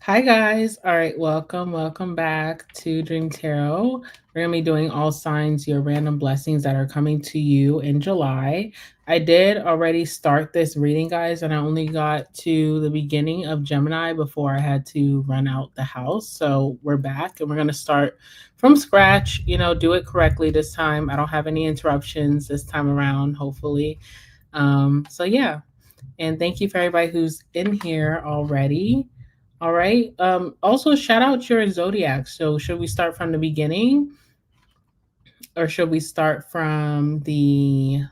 Hi guys. All right, welcome back to Dream Tarot. We're going to be doing all signs, your random blessings that are coming to you in July. I did already start this reading, guys, and I only got to the beginning of Gemini before I had to run out the house. So we're back and we're going to start from scratch, do it correctly this time. I don't have any interruptions this time around, hopefully. So yeah. And thank you for everybody who's in here already. All right. Also, shout out your zodiac. So, should we start from the beginning or should we start from the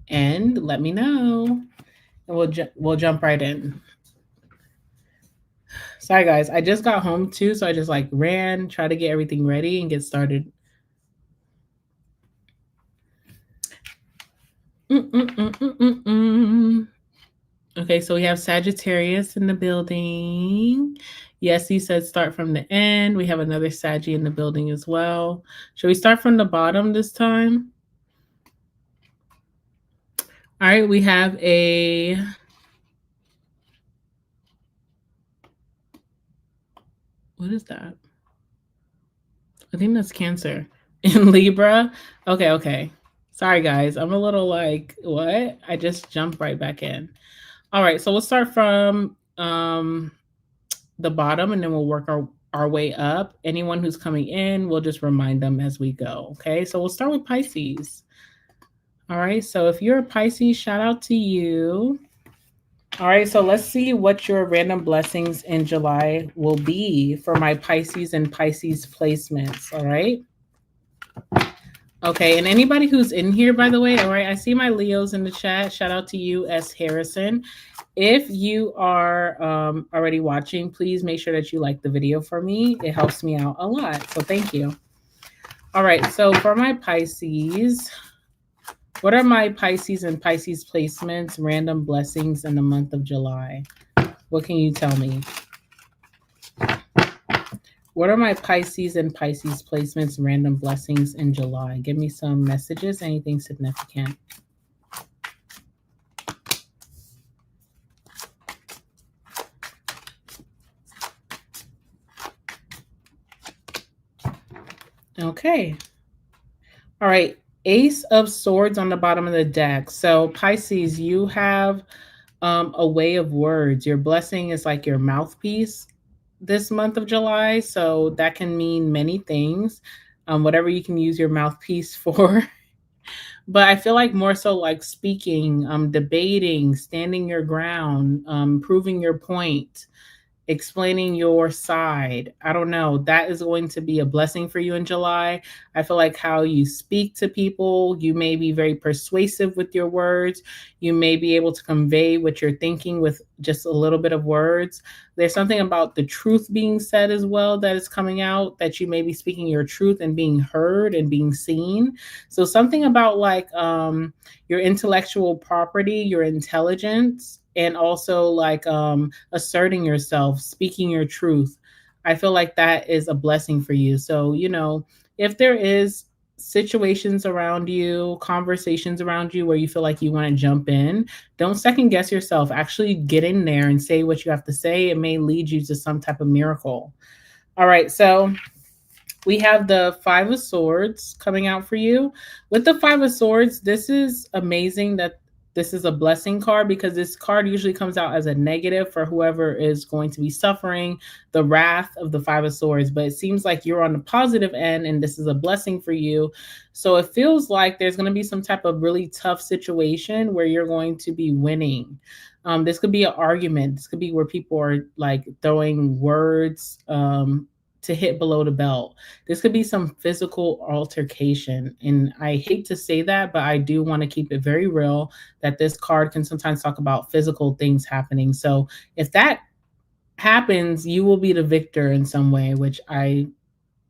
end? Let me know, and we'll jump right in. Sorry, guys. I just got home too, so I just like ran, try to get everything ready and get started. Okay, so we have Sagittarius in the building. Yes, he said start from the end. We have another Saggy in the building as well. Should we start from the bottom this time? All right, we have a what is that? I think that's Cancer in Libra. Okay. Sorry, guys. I'm a little like, what? I just jumped right back in. All right, so we'll start from the bottom and then we'll work our way up. Anyone who's coming in, we'll just remind them as we go. Okay, so we'll start with Pisces. All right, so if you're a Pisces, shout out to you. All right, so let's see what your random blessings in July will be for my Pisces and Pisces placements. All right. Okay, and anybody who's in here, by the way, all right, I see my Leos in the chat. Shout out to you, S. Harrison. If you are already watching, please make sure that you like the video for me. It helps me out a lot, so thank you. All right, so for my Pisces, what are my Pisces and Pisces placements, random blessings in the month of July? What can you tell me? What are my Pisces and Pisces placements, random blessings in July? Give me some messages, anything significant. Okay. All right. Ace of Swords on the bottom of the deck. So Pisces, you have a way of words. Your blessing is like your mouthpiece this month of July. So that can mean many things, whatever you can use your mouthpiece for. But I feel like more so like speaking, debating, standing your ground, proving your point, explaining your side. I don't know. That is going to be a blessing for you in July. I feel like how you speak to people, you may be very persuasive with your words. You may be able to convey what you're thinking with just a little bit of words. There's something about the truth being said as well that is coming out, that you may be speaking your truth and being heard and being seen. So something about like your intellectual property, your intelligence, and also like asserting yourself, speaking your truth. I feel like that is a blessing for you. So, if there is situations around you, conversations around you where you feel like you want to jump in, don't second guess yourself. Actually get in there and say what you have to say. It may lead you to some type of miracle. All right, so we have the Five of Swords coming out for you. With the Five of Swords, this is amazing that this is a blessing card, because this card usually comes out as a negative for whoever is going to be suffering the wrath of the Five of Swords. But it seems like you're on the positive end and this is a blessing for you. So it feels like there's going to be some type of really tough situation where you're going to be winning. This could be an argument. This could be where people are like throwing words to hit below the belt. This could be some physical altercation. And I hate to say that, but I do want to keep it very real that this card can sometimes talk about physical things happening. So if that happens, you will be the victor in some way, which I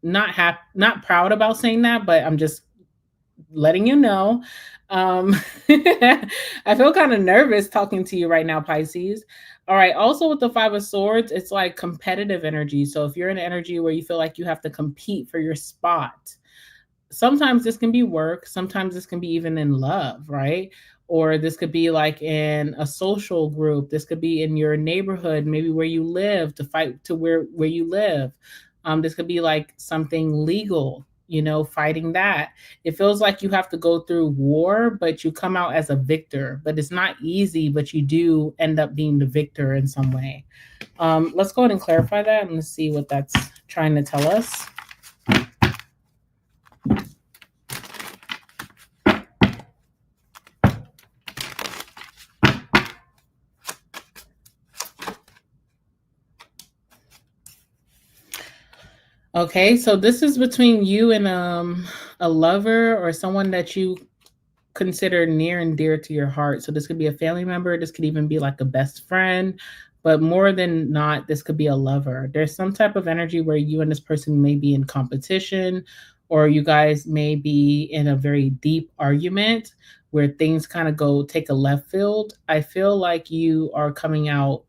not proud about saying that, but I'm just letting you know. I feel kind of nervous talking to you right now, Pisces. All right. Also, with the Five of Swords, it's like competitive energy. So if you're in an energy where you feel like you have to compete for your spot, sometimes this can be work, sometimes this can be even in love, right? Or this could be like in a social group, this could be in your neighborhood, maybe where you live, to fight to where you live. This could be like something legal, fighting that. It feels like you have to go through war, but you come out as a victor. But it's not easy, but you do end up being the victor in some way. Let's go ahead and clarify that, and let's see what that's trying to tell us. Okay, so this is between you and a lover or someone that you consider near and dear to your heart. So this could be a family member, this could even be like a best friend, but more than not, this could be a lover. There's some type of energy where you and this person may be in competition, or you guys may be in a very deep argument where things kind of go take a left field. I feel like you are coming out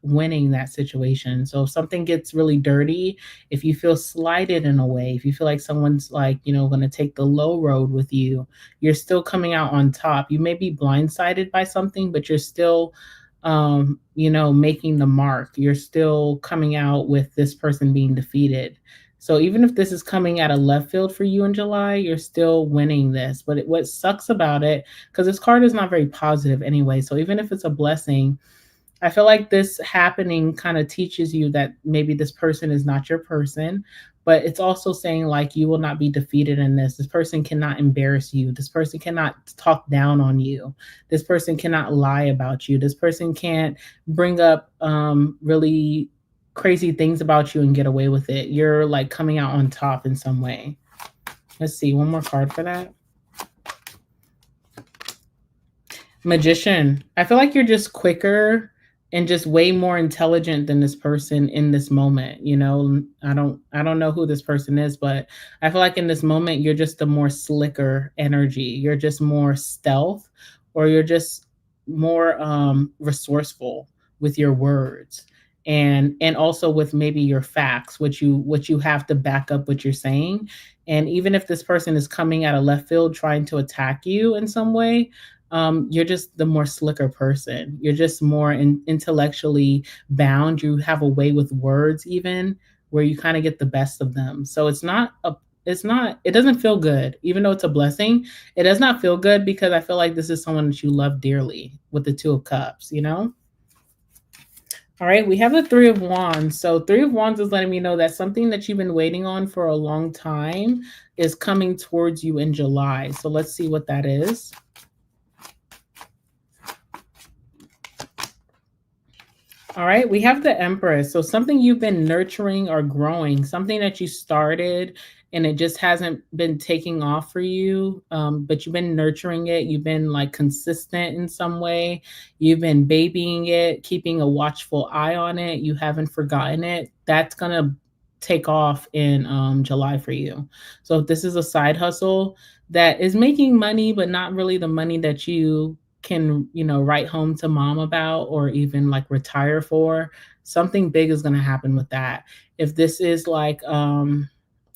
winning that situation. So if something gets really dirty, if you feel slighted in a way, if you feel like someone's like, going to take the low road with you, you're still coming out on top. You may be blindsided by something, but you're still, making the mark. You're still coming out with this person being defeated. So even if this is coming at a left field for you in July, you're still winning this. But what sucks about it, because this card is not very positive anyway. So even if it's a blessing, I feel like this happening kind of teaches you that maybe this person is not your person, but it's also saying like you will not be defeated in this. This person cannot embarrass you. This person cannot talk down on you. This person cannot lie about you. This person can't bring up really crazy things about you and get away with it. You're like coming out on top in some way. Let's see, one more card for that. Magician. I feel like you're just quicker and just way more intelligent than this person in this moment. I don't know who this person is, but I feel like in this moment you're just a more slicker energy. You're just more stealth, or you're just more resourceful with your words, and also with maybe your facts, what you have to back up what you're saying. And even if this person is coming out of left field trying to attack you in some way, you're just the more slicker person. You're just more intellectually bound. You have a way with words, even where you kind of get the best of them. So it doesn't feel good, even though it's a blessing. It does not feel good because I feel like this is someone that you love dearly with the Two of Cups, All right, we have the Three of Wands. So Three of Wands is letting me know that something that you've been waiting on for a long time is coming towards you in July. So let's see what that is. All right, we have the Empress. So something you've been nurturing or growing, something that you started and it just hasn't been taking off for you, but you've been nurturing it. You've been like consistent in some way. You've been babying it, keeping a watchful eye on it. You haven't forgotten it. That's going to take off in July for you. So if this is a side hustle that is making money, but not really the money that you can, write home to mom about or even like retire for, something big is going to happen with that. If this is like,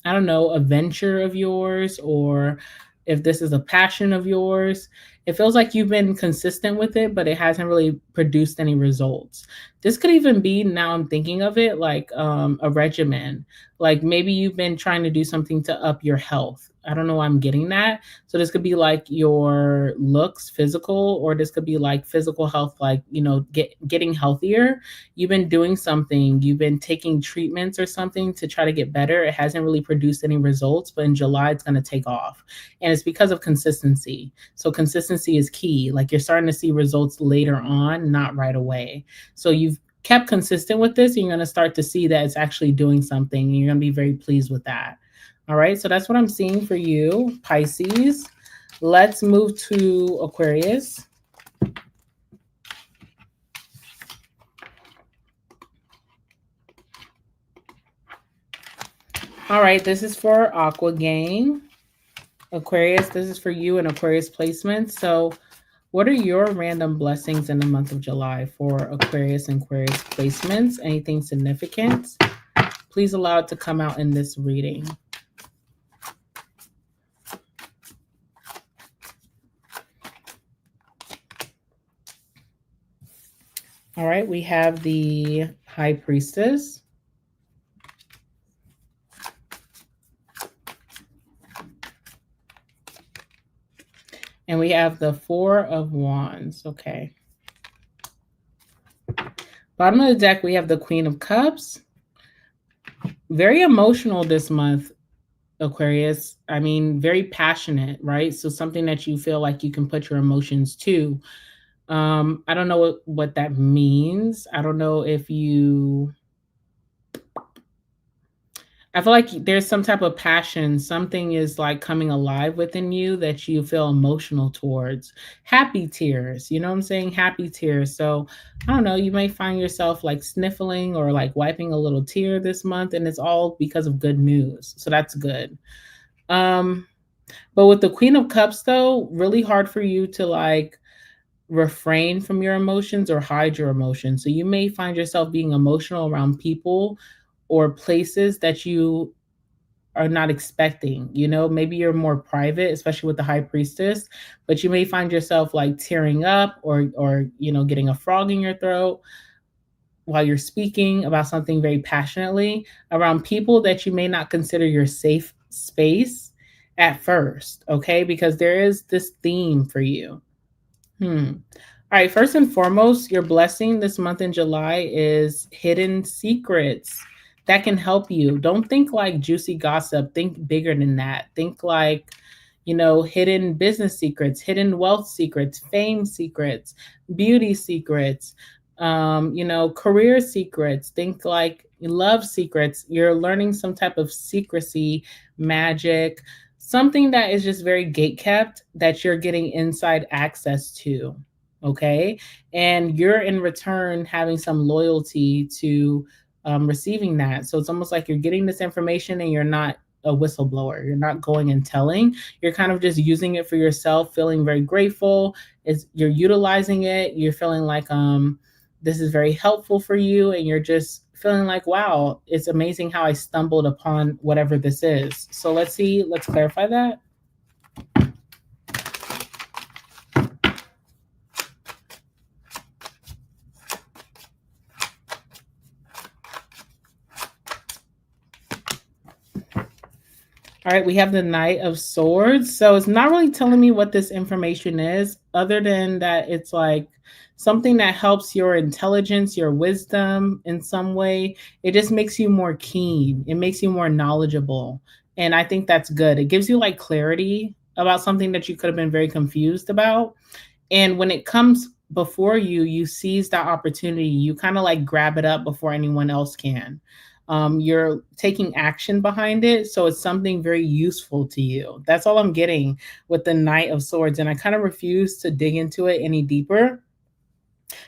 I don't know, a venture of yours, or if this is a passion of yours, it feels like you've been consistent with it, but it hasn't really produced any results. This could even be, now I'm thinking of it, like a regimen. Like maybe you've been trying to do something to up your health. I don't know why I'm getting that. So this could be like your looks, physical, or this could be like physical health, like, getting healthier. You've been doing something, you've been taking treatments or something to try to get better. It hasn't really produced any results, but in July, it's going to take off. And it's because of consistency. So consistency is key. Like you're starting to see results later on, not right away. So you've kept consistent with this, and you're going to start to see that it's actually doing something. And you're going to be very pleased with that. All right, so that's what I'm seeing for you, Pisces. Let's move to Aquarius. All right, this is for Aqua Gang. Aquarius, this is for you and Aquarius placements. So what are your random blessings in the month of July for Aquarius and Aquarius placements? Anything significant? Please allow it to come out in this reading. All right, we have the High Priestess. And we have the Four of Wands. Okay. Bottom of the deck, we have the Queen of Cups. Very emotional this month, Aquarius. I mean, very passionate, right? So something that you feel like you can put your emotions to. I don't know what that means. I don't know if you I feel like there's some type of passion. Something is like coming alive within you that you feel emotional towards. Happy tears, you know what I'm saying? Happy tears. So I don't know, you may find yourself like sniffling or like wiping a little tear this month, and it's all because of good news. So that's good. Um, but with the Queen of Cups, though, really hard for you to like refrain from your emotions or hide your emotions. So you may find yourself being emotional around people or places that you are not expecting. You know, maybe you're more private, especially with the High Priestess, but you may find yourself like tearing up or you know, getting a frog in your throat while you're speaking about something very passionately around people that you may not consider your safe space at first, okay? Because there is this theme for you. All right, first and foremost, your blessing this month in July is hidden secrets that can help you. Don't think like juicy gossip, think bigger than that. Think like, you know, hidden business secrets, hidden wealth secrets, fame secrets, beauty secrets, you know, career secrets. Think like love secrets. You're learning some type of secrecy, magic, something that is just very gate kept that you're getting inside access to. Okay. And you're in return having some loyalty to receiving that. So it's almost like you're getting this information and you're not a whistleblower. You're not going and telling. You're kind of just using it for yourself, feeling very grateful. You're utilizing it. You're feeling like this is very helpful for you, and you're just feeling like, wow, it's amazing how I stumbled upon whatever this is. So let's see, let's clarify that. All right, we have the Knight of Swords. So it's not really telling me what this information is, other than that it's like something that helps your intelligence, your wisdom in some way. It just makes you more keen, it makes you more knowledgeable. And I think that's good. It gives you like clarity about something that you could have been very confused about. And when it comes before you, you seize that opportunity. You kind of like grab it up before anyone else can. You're taking action behind it. So it's something very useful to you. That's all I'm getting with the Knight of Swords. And I kind of refuse to dig into it any deeper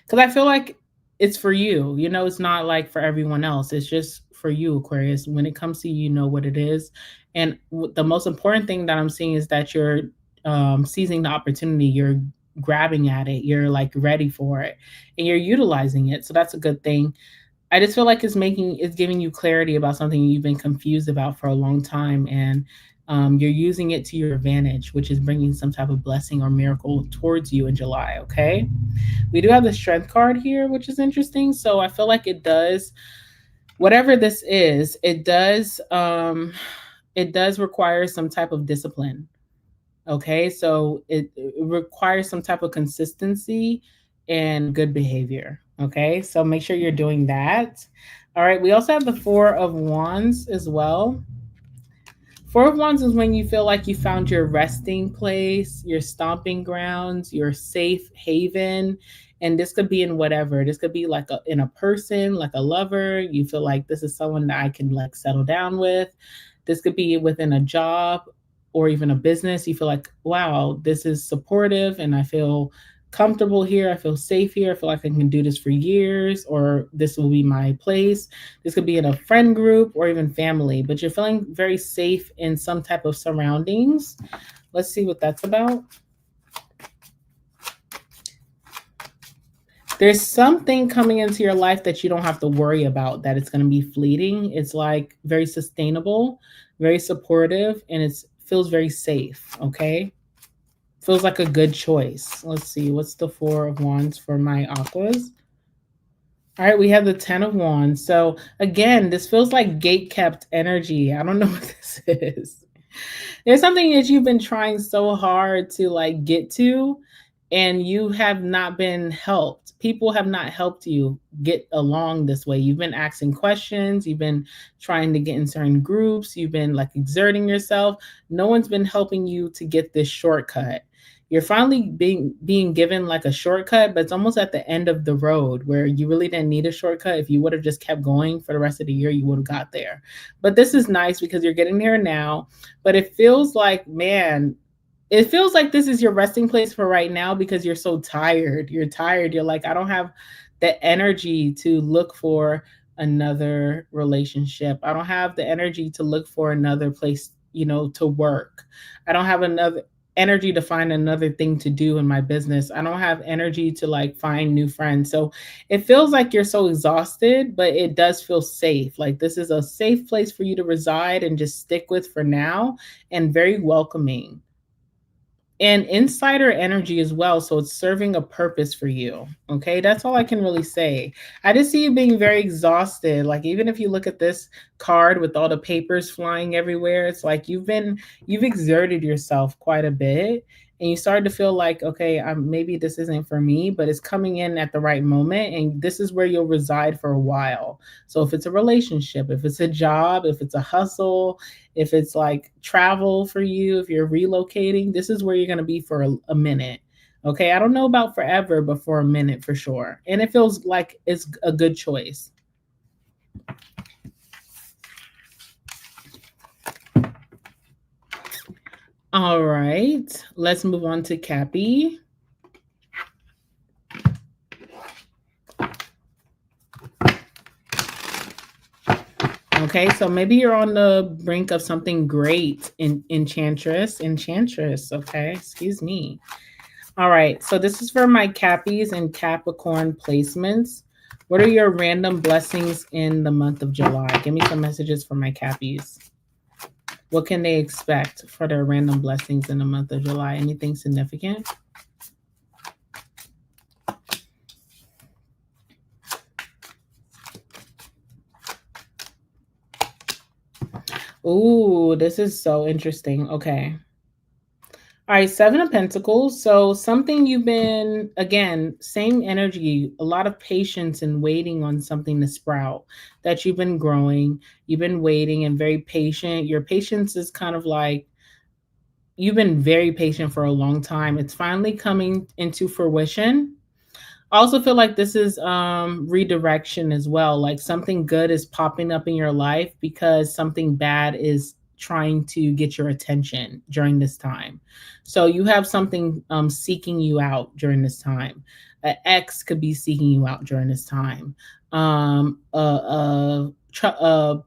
because I feel like it's for you. You know, it's not like for everyone else. It's just for you, Aquarius. When it comes to you, you know what it is. And the most important thing that I'm seeing is that you're seizing the opportunity. You're grabbing at it. You're like ready for it, and you're utilizing it. So that's a good thing. I just feel like it's giving you clarity about something you've been confused about for a long time, and you're using it to your advantage, which is bringing some type of blessing or miracle towards you in July. Okay, we do have the Strength card here, which is interesting. So I feel like it does whatever this is. It does require some type of discipline. Okay, so it requires some type of consistency and good behavior. Okay, so make sure you're doing that. All right, we also have the Four of Wands as well. Four of Wands is when you feel like you found your resting place, your stomping grounds, your safe haven. And this could be in whatever. This could be like in a person, like a lover. You feel like this is someone that I can like settle down with. This could be within a job or even a business. You feel like, wow, this is supportive and I feel comfortable here. I feel safe here. I feel like I can do this for years, or this will be my place. This could be in a friend group or even family, but you're feeling very safe in some type of surroundings. Let's see what that's about. There's something coming into your life that you don't have to worry about, that it's going to be fleeting. It's like very sustainable, very supportive, and it feels very safe. Okay. Feels like a good choice. Let's see. What's the Four of Wands for my aquas? All right, we have the 10 of Wands. So again, this feels like gate kept energy. I don't know what this is. There's something that you've been trying so hard to like get to, and you have not been helped. People have not helped you get along this way. You've been asking questions, you've been trying to get in certain groups, you've been like exerting yourself. No one's been helping you to get this shortcut. You're finally being given like a shortcut, but it's almost at the end of the road where you really didn't need a shortcut. If you would have just kept going for the rest of the year, you would have got there. But this is nice because you're getting there now. But it feels like, man, it feels like this is your resting place for right now because you're so tired. You're tired. You're like, I don't have the energy to look for another relationship. I don't have the energy to look for another place, to work. I don't have another energy to find another thing to do in my business. I don't have energy to like find new friends. So it feels like you're so exhausted, but it does feel safe. Like this is a safe place for you to reside and just stick with for now, and very welcoming and insider energy as well. So it's serving a purpose for you. Okay. That's all I can really say. I just see you being very exhausted. Like, even if you look at this card with all the papers flying everywhere, it's like you've exerted yourself quite a bit. And you started to feel like, okay, maybe this isn't for me, but it's coming in at the right moment. And this is where you'll reside for a while. So if it's a relationship, if it's a job, if it's a hustle, if it's like travel for you, if you're relocating, this is where you're going to be for a minute. Okay. I don't know about forever, but for a minute for sure. And it feels like it's a good choice. All right. Let's move on to Cappy. Okay, so maybe you're on the brink of something great, Enchantress. Okay, excuse me. All right, so this is for my Cappies and Capricorn placements. What are your random blessings in the month of July? Give me some messages for my Cappies. What can they expect for their random blessings in the month of July? Anything significant? Ooh, this is so interesting. Okay. All right, Seven of Pentacles. So something you've been, again, same energy, a lot of patience and waiting on something to sprout that you've been growing. You've been waiting and very patient. Your patience is kind of like, you've been very patient for a long time. It's finally coming into fruition. I also feel like this is redirection as well. Like something good is popping up in your life because something bad is trying to get your attention during this time. So you have something seeking you out during this time. An ex could be seeking you out during this time. A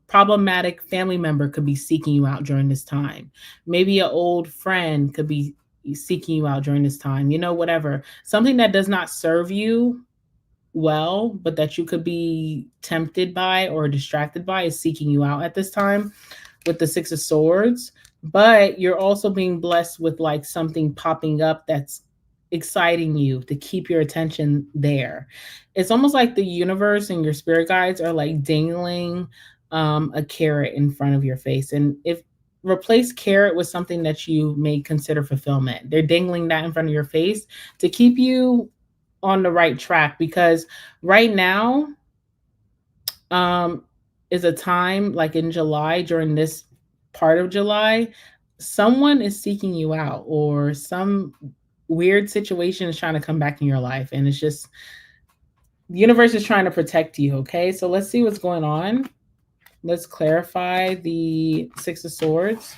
problematic family member could be seeking you out during this time. Maybe an old friend could be seeking you out during this time, whatever. Something that does not serve you well, but that you could be tempted by or distracted by is seeking you out at this time with the Six of Swords. But you're also being blessed with like something popping up that's exciting you to keep your attention there. It's almost like the universe and your spirit guides are like dangling a carrot in front of your face. And if replace carrot with something that you may consider fulfillment, they're dangling that in front of your face to keep you on the right track, because right now is a time like in July, during this part of July, someone is seeking you out or some weird situation is trying to come back in your life, and it's just the universe is trying to protect you. Okay, so let's see what's going on. Let's clarify the Six of Swords.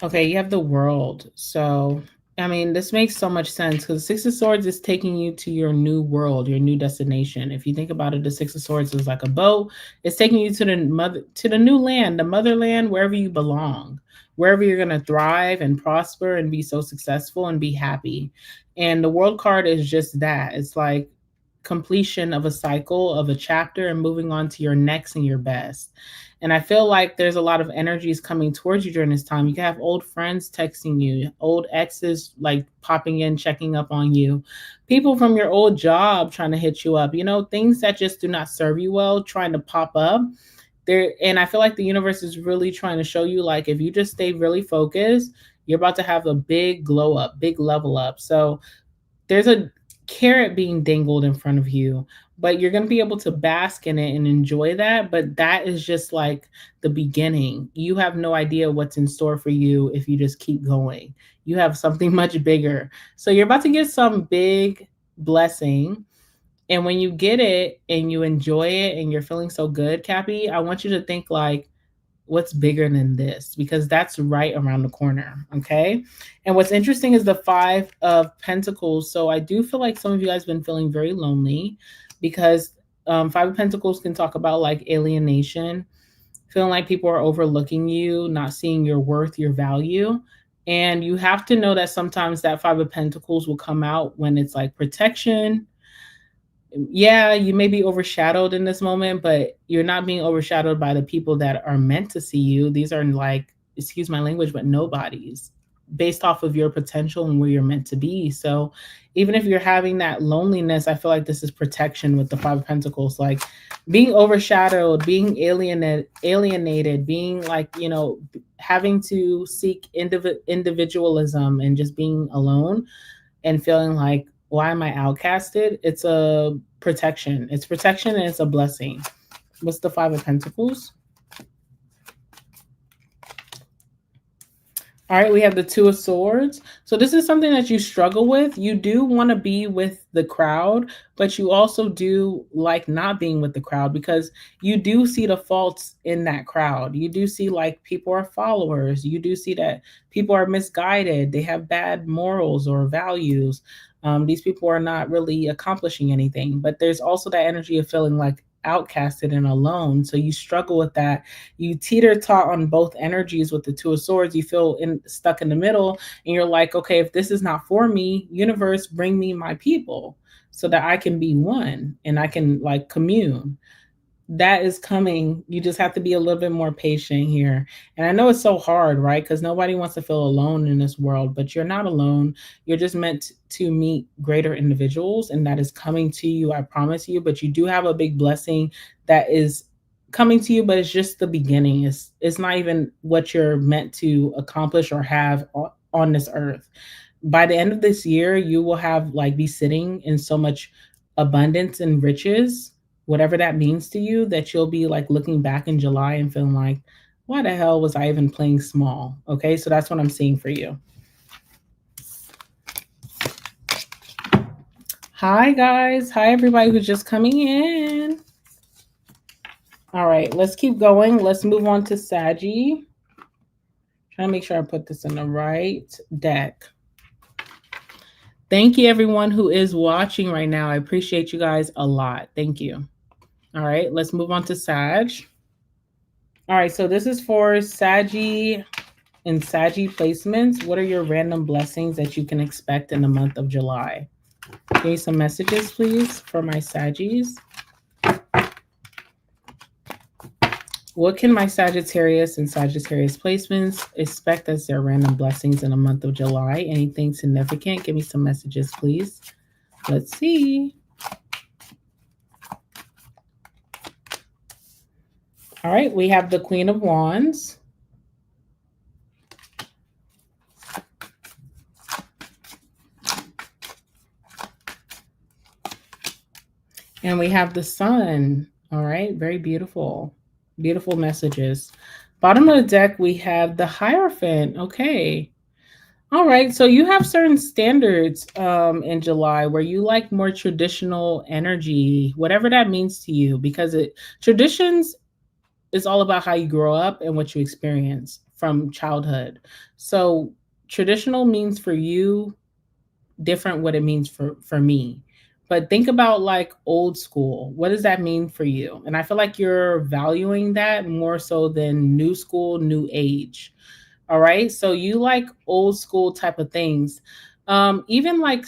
Okay, you have the World. So, I mean, this makes so much sense because Six of Swords is taking you to your new world, your new destination. If you think about it, the Six of Swords is like a boat. It's taking you to the new land, the motherland, wherever you belong, wherever you're going to thrive and prosper and be so successful and be happy. And the World card is just that. It's like completion of a cycle of a chapter and moving on to your next and your best. And I feel like there's a lot of energies coming towards you during this time. You can have old friends texting you, old exes like popping in, checking up on you, people from your old job trying to hit you up, things that just do not serve you well, trying to pop up there. And I feel like the universe is really trying to show you, like, if you just stay really focused, you're about to have a big glow up, big level up. So there's a carrot being dangled in front of you, but you're going to be able to bask in it and enjoy that. But that is just like the beginning. You have no idea what's in store for you if you just keep going. You have something much bigger. So you're about to get some big blessing. And when you get it and you enjoy it and you're feeling so good, Cappy, I want you to think like, what's bigger than this? Because that's right around the corner. Okay. And what's interesting is the 5 of Pentacles. So I do feel like some of you guys have been feeling very lonely because 5 of Pentacles can talk about like alienation, feeling like people are overlooking you, not seeing your worth, your value. And you have to know that sometimes that 5 of Pentacles will come out when it's like protection. Yeah, you may be overshadowed in this moment, but you're not being overshadowed by the people that are meant to see you. These are like, excuse my language, but nobodies based off of your potential and where you're meant to be. So even if you're having that loneliness, I feel like this is protection with the 5 of Pentacles, like being overshadowed, being alienated, being like, having to seek individualism and just being alone and feeling like, why am I outcasted? It's a protection. It's protection and it's a blessing. What's the 5 of Pentacles? All right, we have the 2 of Swords. So this is something that you struggle with. You do want to be with the crowd, but you also do like not being with the crowd because you do see the faults in that crowd. You do see like people are followers. You do see that people are misguided. They have bad morals or values. These people are not really accomplishing anything, but there's also that energy of feeling like outcasted and alone. So you struggle with that. You teeter-tot on both energies with the 2 of Swords. You feel stuck in the middle and you're like, okay, if this is not for me, universe, bring me my people so that I can be one and I can like commune. That is coming. You just have to be a little bit more patient here. And I know it's so hard, right? Because nobody wants to feel alone in this world, but you're not alone. You're just meant to meet greater individuals, and that is coming to you, I promise you. But you do have a big blessing that is coming to you, but it's just the beginning. It's not even what you're meant to accomplish or have on this earth. By the end of this year, you will have like be sitting in so much abundance and riches, whatever that means to you, that you'll be like looking back in July and feeling like, why the hell was I even playing small? Okay, so that's what I'm seeing for you. Hi, guys. Hi, everybody who's just coming in. All right, let's keep going. Let's move on to Saggy. Trying to make sure I put this in the right deck. Thank you, everyone who is watching right now. I appreciate you guys a lot. Thank you. All right, let's move on to Sag. All right, so this is for Saggy and Saggy placements. What are your random blessings that you can expect in the month of July? Give me some messages, please, for my Saggies. What can my Sagittarius and Sagittarius placements expect as their random blessings in the month of July? Anything significant? Give me some messages, please. Let's see. All right, we have the Queen of Wands. And we have the Sun. All right, very beautiful. Beautiful messages. Bottom of the deck, we have the Hierophant. Okay. All right, so you have certain standards in July where you like more traditional energy, whatever that means to you, because traditions is all about how you grow up and what you experience from childhood. So traditional means for you different what it means for me. But think about like old school. What does that mean for you? And I feel like you're valuing that more so than new school, new age. All right. So you like old school type of things. Even like,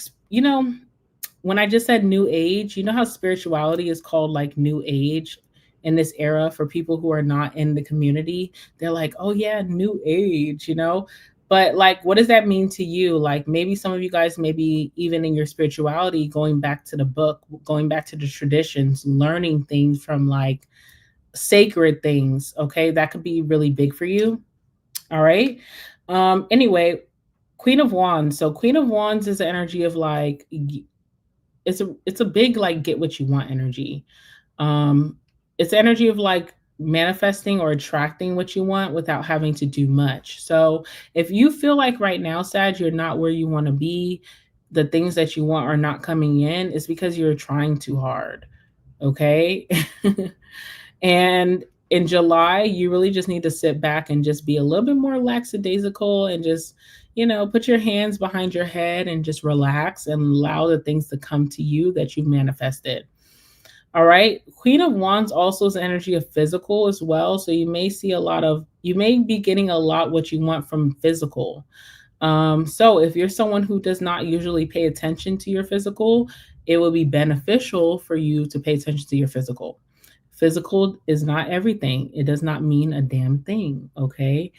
when I just said new age, you know how spirituality is called like new age in this era for people who are not in the community? They're like, oh yeah, new age, you know? But like, what does that mean to you? Like, maybe some of you guys, maybe even in your spirituality, going back to the book, going back to the traditions, learning things from like sacred things. Okay. That could be really big for you. All right. Anyway, Queen of Wands. So Queen of Wands is the energy of like it's a big like get what you want energy. It's energy of like manifesting or attracting what you want without having to do much. So if you feel like right now, Sag, you're not where you want to be, the things that you want are not coming in, it's because you're trying too hard. Okay. And in July, you really just need to sit back and just be a little bit more lackadaisical and just, put your hands behind your head and just relax and allow the things to come to you that you've manifested. All right. Queen of Wands also is energy of physical as well. So you may be getting a lot what you want from physical. So if you're someone who does not usually pay attention to your physical, it will be beneficial for you to pay attention to your physical. Physical is not everything. It does not mean a damn thing. Okay.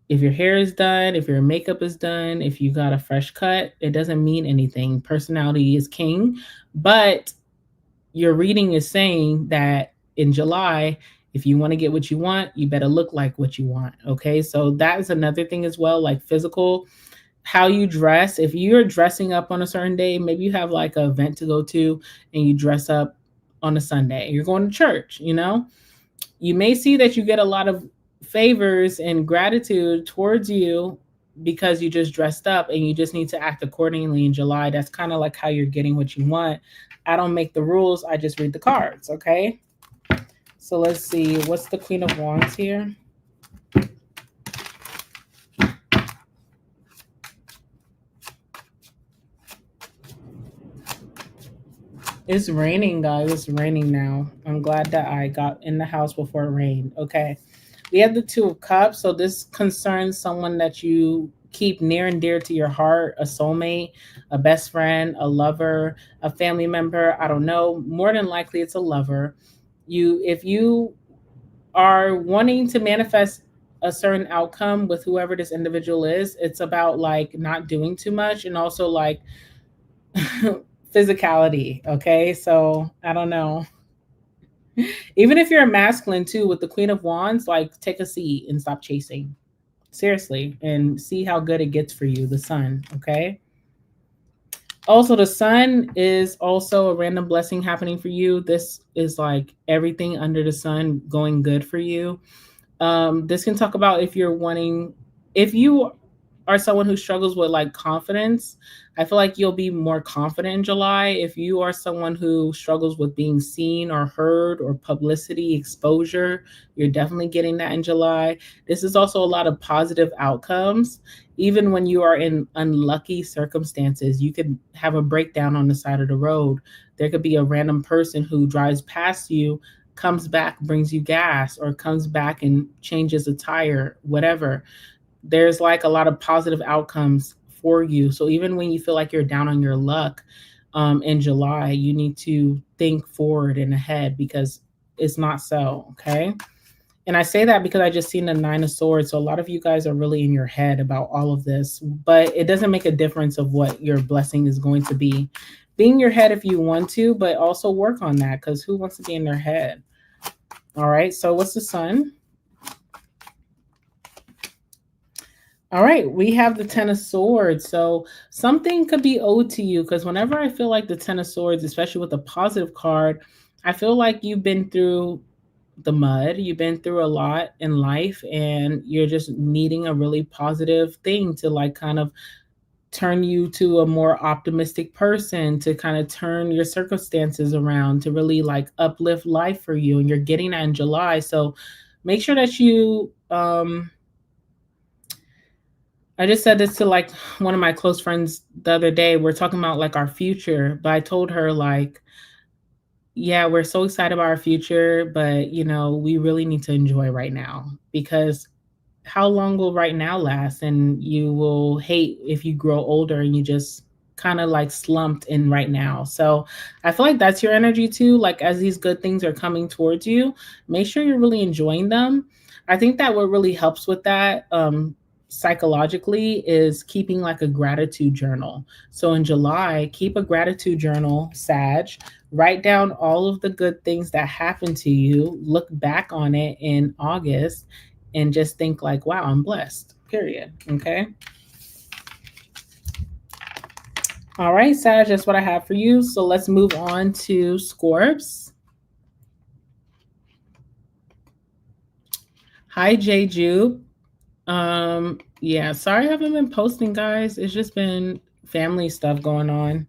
If your hair is done, if your makeup is done, if you got a fresh cut, it doesn't mean anything. Personality is king, but your reading is saying that in July, if you want to get what you want, you better look like what you want. Okay. So that is another thing as well, like physical, how you dress. If you're dressing up on a certain day, maybe you have like an event to go to and you dress up on a Sunday, you're going to church, you may see that you get a lot of favors and gratitude towards you because you just dressed up, and you just need to act accordingly in July. That's kind of like how you're getting what you want. I don't make the rules, I just read the cards. Okay. So let's see. What's the Queen of Wands here? It's raining, guys. It's raining now. I'm glad that I got in the house before it rained. Okay. We have the Two of Cups. So this concerns someone that you keep near and dear to your heart, a soulmate, a best friend, a lover, a family member. I don't know. More than likely it's a lover. If you are wanting to manifest a certain outcome with whoever this individual is, it's about like not doing too much and also like physicality. Okay. So I don't know. Even if you're a masculine too, with the Queen of Wands, like take a seat and stop chasing. Seriously. And see how good it gets for you, the sun. Okay. Also, the sun is also a random blessing happening for you. This is like everything under the sun going good for you. This can talk about if you are someone who struggles with like confidence, I feel like you'll be more confident in July. If you are someone who struggles with being seen or heard or publicity exposure, you're definitely getting that in July. This is also a lot of positive outcomes. Even when you are in unlucky circumstances, you could have a breakdown on the side of the road. There could be a random person who drives past you, comes back, brings you gas, or comes back and changes a tire, whatever. There's like a lot of positive outcomes for you. So even when you feel like you're down on your luck in July, you need to think forward and ahead because it's not so. Okay. And I say that because I just seen the Nine of Swords. So a lot of you guys are really in your head about all of this, but it doesn't make a difference of what your blessing is going to be. Be in your head if you want to, but also work on that, because who wants to be in their head? All right. So what's the sun? All right, we have the Ten of Swords. So something could be owed to you, because whenever I feel like the Ten of Swords, especially with a positive card, I feel like you've been through the mud, you've been through a lot in life, and you're just needing a really positive thing to like kind of turn you to a more optimistic person, to kind of turn your circumstances around, to really like uplift life for you. And you're getting that in July. So make sure that you I just said this to like one of my close friends the other day. We're talking about like our future, but I told her like, yeah, we're so excited about our future, but we really need to enjoy right now, because how long will right now last? And you will hate if you grow older and you just kind of like slumped in right now. So I feel like that's your energy too. Like as these good things are coming towards you, make sure you're really enjoying them. I think that what really helps with that psychologically is keeping like a gratitude journal. So in July, keep a gratitude journal, Sag. Write down all of the good things that happened to you. Look back on it in August and just think like, wow, I'm blessed. Period. Okay. All right, Sag, that's what I have for you. So let's move on to Scorps. Hi, Jeju. Yeah, sorry I haven't been posting, guys. It's just been family stuff going on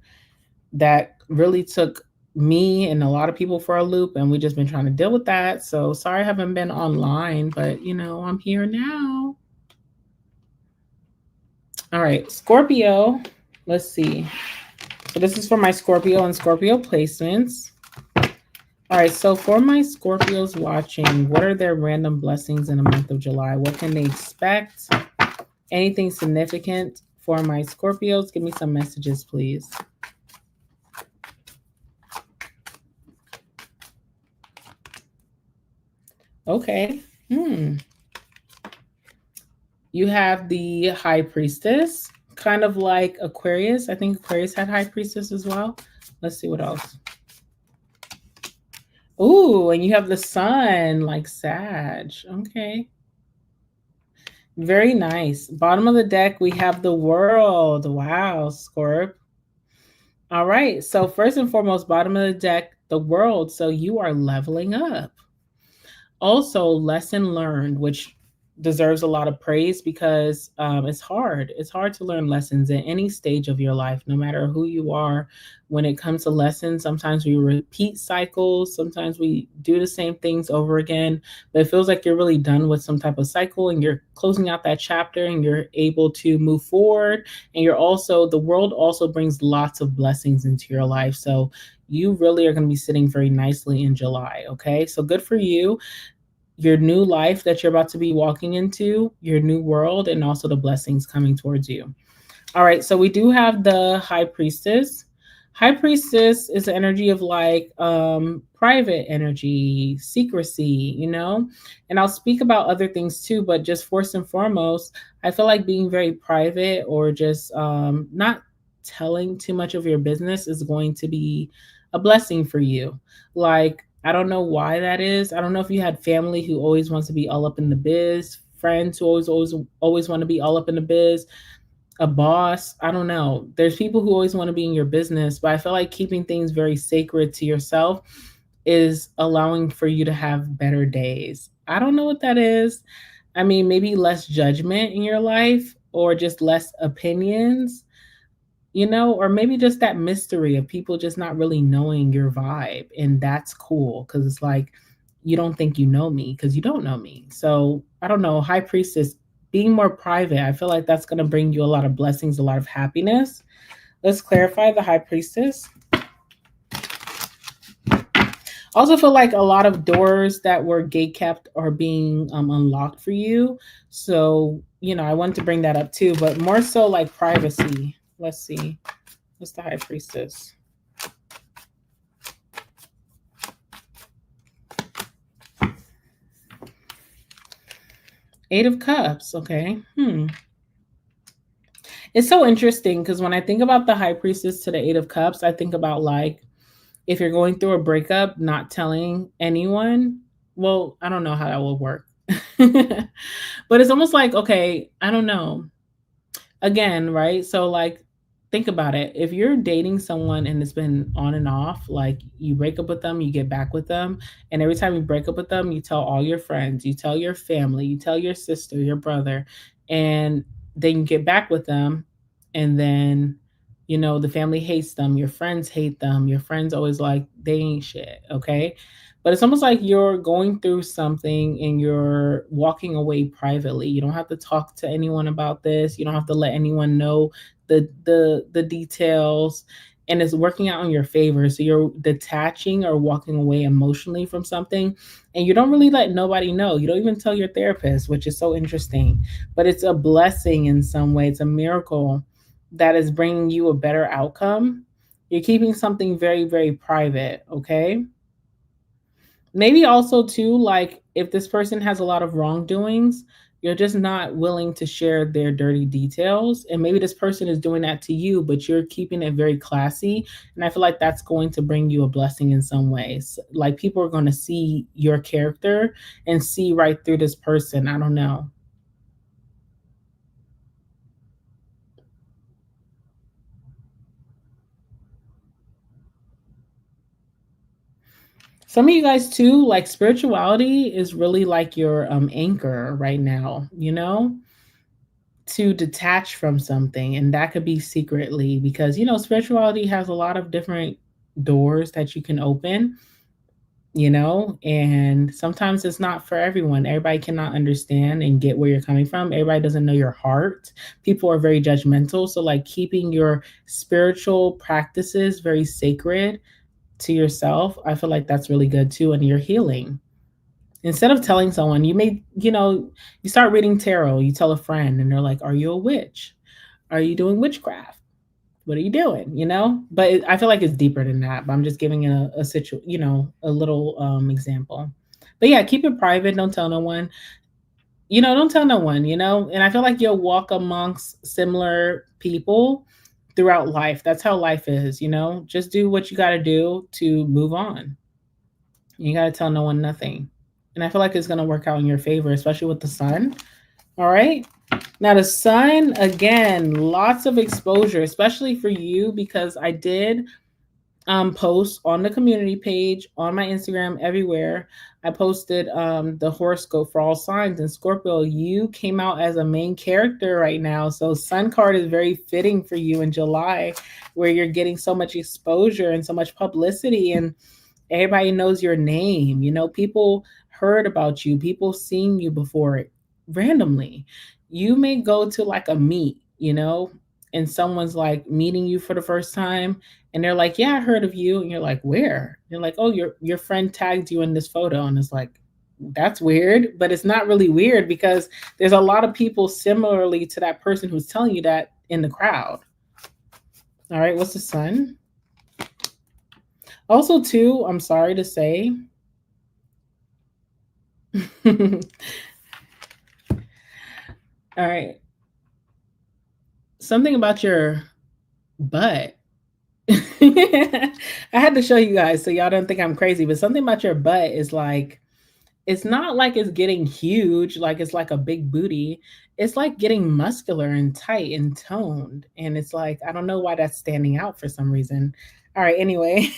that really took me and a lot of people for a loop, and we just been trying to deal with that. So sorry I haven't been online, but you know, I'm here now. All right, Scorpio. Let's see. So this is for my Scorpio and Scorpio placements. All right, so for my Scorpios watching, what are their random blessings in the month of July? What can they expect? Anything significant for my Scorpios? Give me some messages, please. Okay. You have the High Priestess, kind of like Aquarius. I think Aquarius had High Priestess as well. Let's see what else. Ooh, and you have the Sun, like Sag. Okay. Very nice. Bottom of the deck, we have the World. Wow, Scorp. All right. So first and foremost, bottom of the deck, the World. So you are leveling up. Also, lesson learned, which deserves a lot of praise because it's hard. It's hard to learn lessons at any stage of your life, no matter who you are. When it comes to lessons, sometimes we repeat cycles, sometimes we do the same things over again, but it feels like you're really done with some type of cycle and you're closing out that chapter and you're able to move forward. And you're also, the world also brings lots of blessings into your life. So you really are going to be sitting very nicely in July. Okay. So good for you. Your new life that you're about to be walking into, your new world, and also the blessings coming towards you. All right. So we do have the High Priestess. High Priestess is the energy of like private energy, secrecy, you know? And I'll speak about other things too, but just first and foremost, I feel like being very private or just not telling too much of your business is going to be a blessing for you. Like, I don't know why that is. I don't know if you had family who always wants to be all up in the biz, friends who always want to be all up in the biz, a boss. I don't know. There's people who always want to be in your business, but I feel like keeping things very sacred to yourself is allowing for you to have better days. I don't know what that is. I mean, maybe less judgment in your life or just less opinions, you know, or maybe just that mystery of people just not really knowing your vibe. And that's cool because it's like, you don't think you know me because you don't know me. So I don't know. High Priestess, being more private, I feel like that's going to bring you a lot of blessings, a lot of happiness. Let's clarify the High Priestess. Also feel like a lot of doors that were gate kept are being unlocked for you. So, you know, I wanted to bring that up too, but more so like privacy. Let's see. What's the High Priestess? Eight of Cups. Okay. It's so interesting because when I think about the High Priestess to the Eight of Cups, I think about like if you're going through a breakup, not telling anyone. Well, I don't know how that will work. But it's almost like, okay, I don't know. Again, right? So like think about it. If you're dating someone and it's been on and off, like you break up with them, you get back with them, and every time you break up with them, you tell all your friends, you tell your family, you tell your sister, your brother, and then you get back with them, and then you know the family hates them, your friends hate them, your friends always like they ain't shit, okay? But it's almost like you're going through something and you're walking away privately. You don't have to talk to anyone about this. You don't have to let anyone know the details, and it's working out in your favor. So you're detaching or walking away emotionally from something, and you don't really let nobody know. You don't even tell your therapist, which is so interesting. But it's a blessing in some way. It's a miracle that is bringing you a better outcome. You're keeping something very, very private, okay? Maybe also too, like if this person has a lot of wrongdoings, you're just not willing to share their dirty details. And maybe this person is doing that to you, but you're keeping it very classy. And I feel like that's going to bring you a blessing in some ways. Like people are going to see your character and see right through this person. I don't know. Some of you guys too, like spirituality is really like your anchor right now, you know, to detach from something. And that could be secretly because, you know, spirituality has a lot of different doors that you can open, you know, and sometimes it's not for everyone. Everybody cannot understand and get where you're coming from. Everybody doesn't know your heart. People are very judgmental. So, like, keeping your spiritual practices very sacred to yourself, I feel like that's really good too. And you're healing. Instead of telling someone, you may, you know, you start reading tarot, you tell a friend, and they're like, are you a witch? Are you doing witchcraft? What are you doing? You know? But I feel like it's deeper than that. But I'm just giving a you know, a little example. But yeah, keep it private. Don't tell no one. You know, don't tell no one, you know? And I feel like you'll walk amongst similar people throughout life. That's how life is, you know? Just do what you got to do to move on. You got to tell no one nothing. And I feel like it's going to work out in your favor, especially with the sun. All right. Now, the sun, again, lots of exposure, especially for you, because I did post on the community page, on my Instagram, everywhere. I posted the horoscope for all signs. And Scorpio, you came out as a main character right now. So, sun card is very fitting for you in July, where you're getting so much exposure and so much publicity. And everybody knows your name. You know, people heard about you, people seen you before randomly. You may go to like a meet, you know, and someone's like meeting you for the first time and they're like, yeah, I heard of you. And you're like, where? You're like, oh, your friend tagged you in this photo. And it's like, that's weird, but it's not really weird because there's a lot of people similarly to that person who's telling you that in the crowd. All right, what's the sun? Also, too, I'm sorry to say. All right. Something about your butt. I had to show you guys so y'all don't think I'm crazy, but something about your butt is like, it's not like it's getting huge, like it's like a big booty. It's like getting muscular and tight and toned. And it's like, I don't know why that's standing out for some reason. All right, anyway.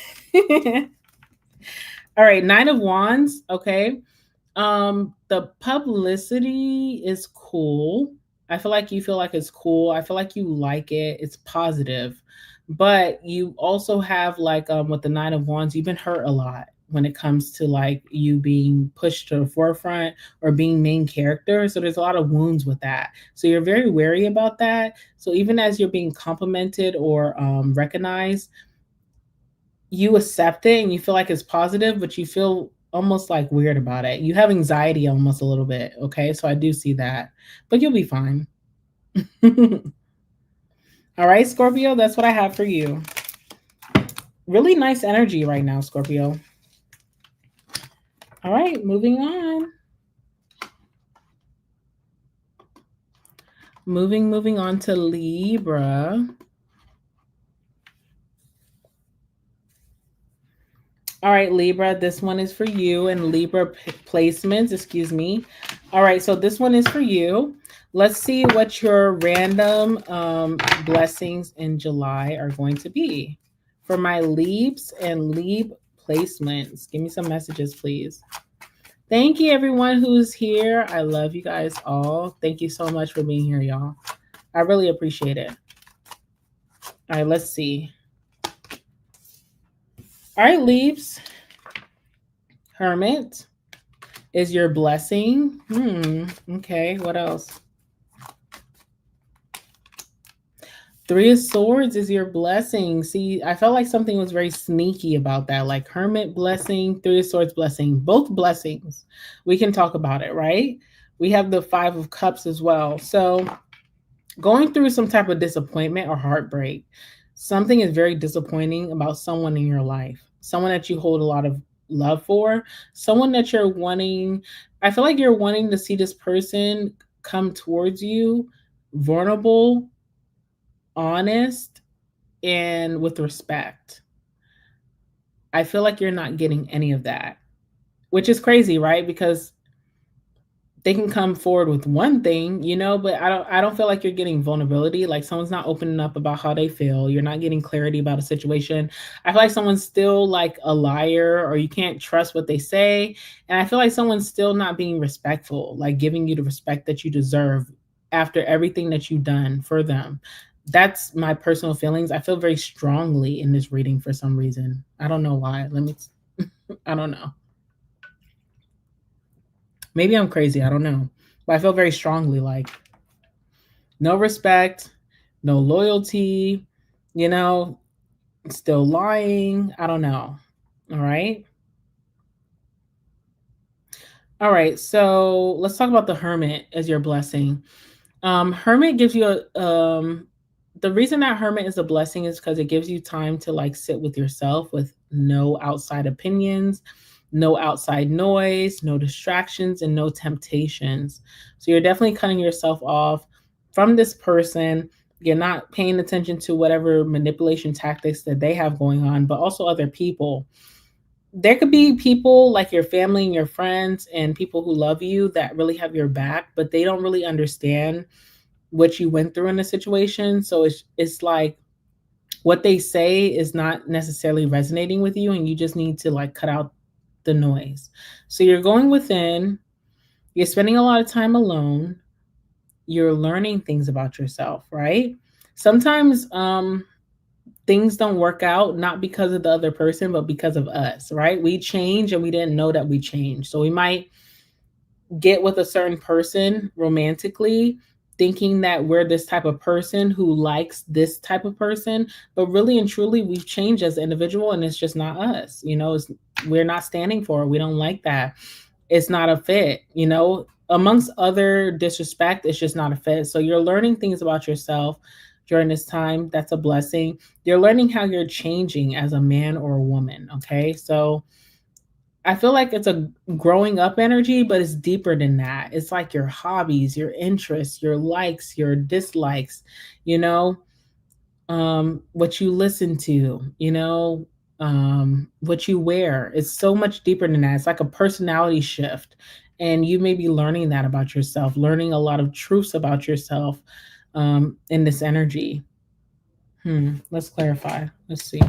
All right, Nine of Wands. Okay. The publicity is cool. I feel like you feel like it's cool. I feel like you like it. It's positive. But you also have like with the Nine of Wands, you've been hurt a lot when it comes to like you being pushed to the forefront or being main character. So there's a lot of wounds with that. So you're very wary about that. So even as you're being complimented or recognized, you accept it and you feel like it's positive, but you feel almost like weird about it. You have anxiety almost a little bit. Okay. So I do see that, but you'll be fine. All right, Scorpio, that's what I have for you. Really nice energy right now, Scorpio. All right, moving on. Moving on to Libra. All right, Libra, this one is for you, and Libra placements, excuse me. All right, so this one is for you. Let's see what your random blessings in July are going to be. For my Libs and Lib placements, give me some messages, please. Thank you, everyone who's here. I love you guys all. Thank you so much for being here, y'all. I really appreciate it. All right, let's see. All right, Leaves. Hermit is your blessing. Okay, what else? Three of Swords is your blessing. See, I felt like something was very sneaky about that. Like Hermit blessing, Three of Swords blessing, both blessings. We can talk about it, right? We have the Five of Cups as well. So going through some type of disappointment or heartbreak. Something is very disappointing about someone in your life, someone that you hold a lot of love for, someone that you're wanting. I feel like you're wanting to see this person come towards you vulnerable, honest, and with respect. I feel like you're not getting any of that, which is crazy, right? Because they can come forward with one thing, but I don't feel like you're getting vulnerability. Like someone's not opening up about how they feel. You're not getting clarity about a situation. I feel like someone's still like a liar, or you can't trust what they say. And I feel like someone's still not being respectful, like giving you the respect that you deserve after everything that you've done for them. That's my personal feelings. I feel very strongly in this reading for some reason. I don't know why. I don't know. Maybe I'm crazy. I don't know. But I feel very strongly like no respect, no loyalty, you know, still lying. I don't know. All right. All right. So let's talk about the Hermit as your blessing. Hermit gives you the reason that Hermit is a blessing is because it gives you time to like sit with yourself with no outside opinions, no outside noise, no distractions, and no temptations. So you're definitely cutting yourself off from this person. You're not paying attention to whatever manipulation tactics that they have going on, but also other people. There could be people like your family and your friends and people who love you that really have your back, but they don't really understand what you went through in the situation. So it's like what they say is not necessarily resonating with you, and you just need to like cut out the noise. So you're going within, you're spending a lot of time alone, you're learning things about yourself, right? Sometimes things don't work out not because of the other person, but because of us, right? We change and we didn't know that we changed. So we might get with a certain person romantically thinking that we're this type of person who likes this type of person, but really and truly we've changed as an individual, and it's just not us. We're not standing for it. We don't like that. It's not a fit. Amongst other disrespect, it's just not a fit. So you're learning things about yourself during this time. That's a blessing. You're learning how you're changing as a man or a woman. Okay, so I feel like it's a growing up energy, but it's deeper than that. It's like your hobbies, your interests, your likes, your dislikes, you know, what you listen to, what you wear. It's so much deeper than that. It's like a personality shift. And you may be learning that about yourself, learning a lot of truths about yourself in this energy. Let's clarify. Let's see.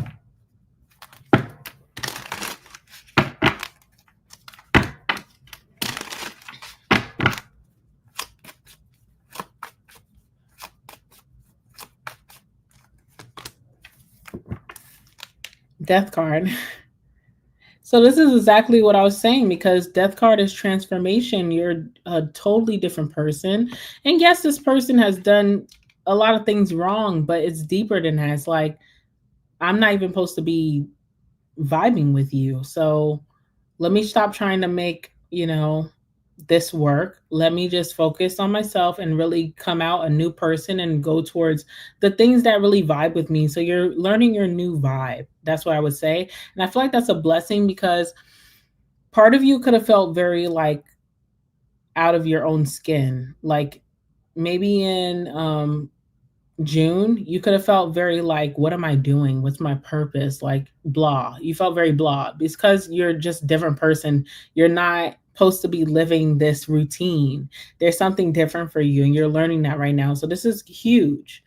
Death card. So this is exactly what I was saying, because death card is transformation. You're a totally different person. And yes, this person has done a lot of things wrong, but it's deeper than that. It's like, I'm not even supposed to be vibing with you. So let me stop trying to make, this work. Let me just focus on myself and really come out a new person and go towards the things that really vibe with me. So you're learning your new vibe. That's what I would say. And I feel like that's a blessing, because part of you could have felt very like out of your own skin. Like maybe in June, you could have felt very like, what am I doing? What's my purpose? Like blah. You felt very blah because you're just a different person. You're not supposed to be living this routine. There's something different for you, and you're learning that right now. So this is huge.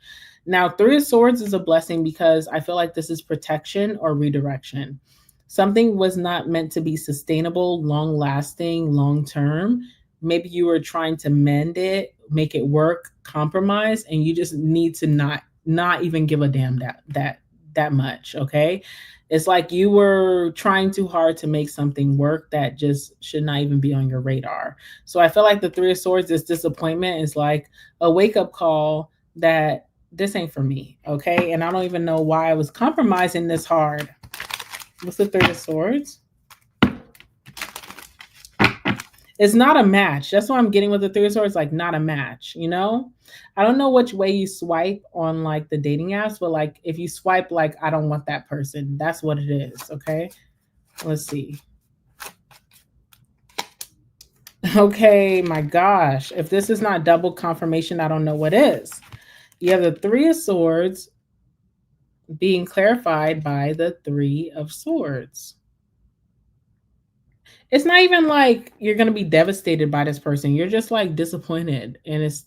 Now, Three of Swords is a blessing because I feel like this is protection or redirection. Something was not meant to be sustainable, long lasting, long term. Maybe you were trying to mend it, make it work, compromise, and you just need to not even give a damn that much. Okay. It's like you were trying too hard to make something work that just should not even be on your radar. So I feel like the Three of Swords, this disappointment, is like a wake up call that this ain't for me. Okay. And I don't even know why I was compromising this hard. What's the Three of Swords? It's not a match. That's what I'm getting with the Three of Swords, like not a match, you know? I don't know which way you swipe on like the dating apps, but like if you swipe like I don't want that person, that's what it is, okay? Let's see. Okay, my gosh. If this is not double confirmation, I don't know what is. You have the Three of Swords being clarified by the Three of Swords. It's not even like you're going to be devastated by this person. You're just like disappointed, and it's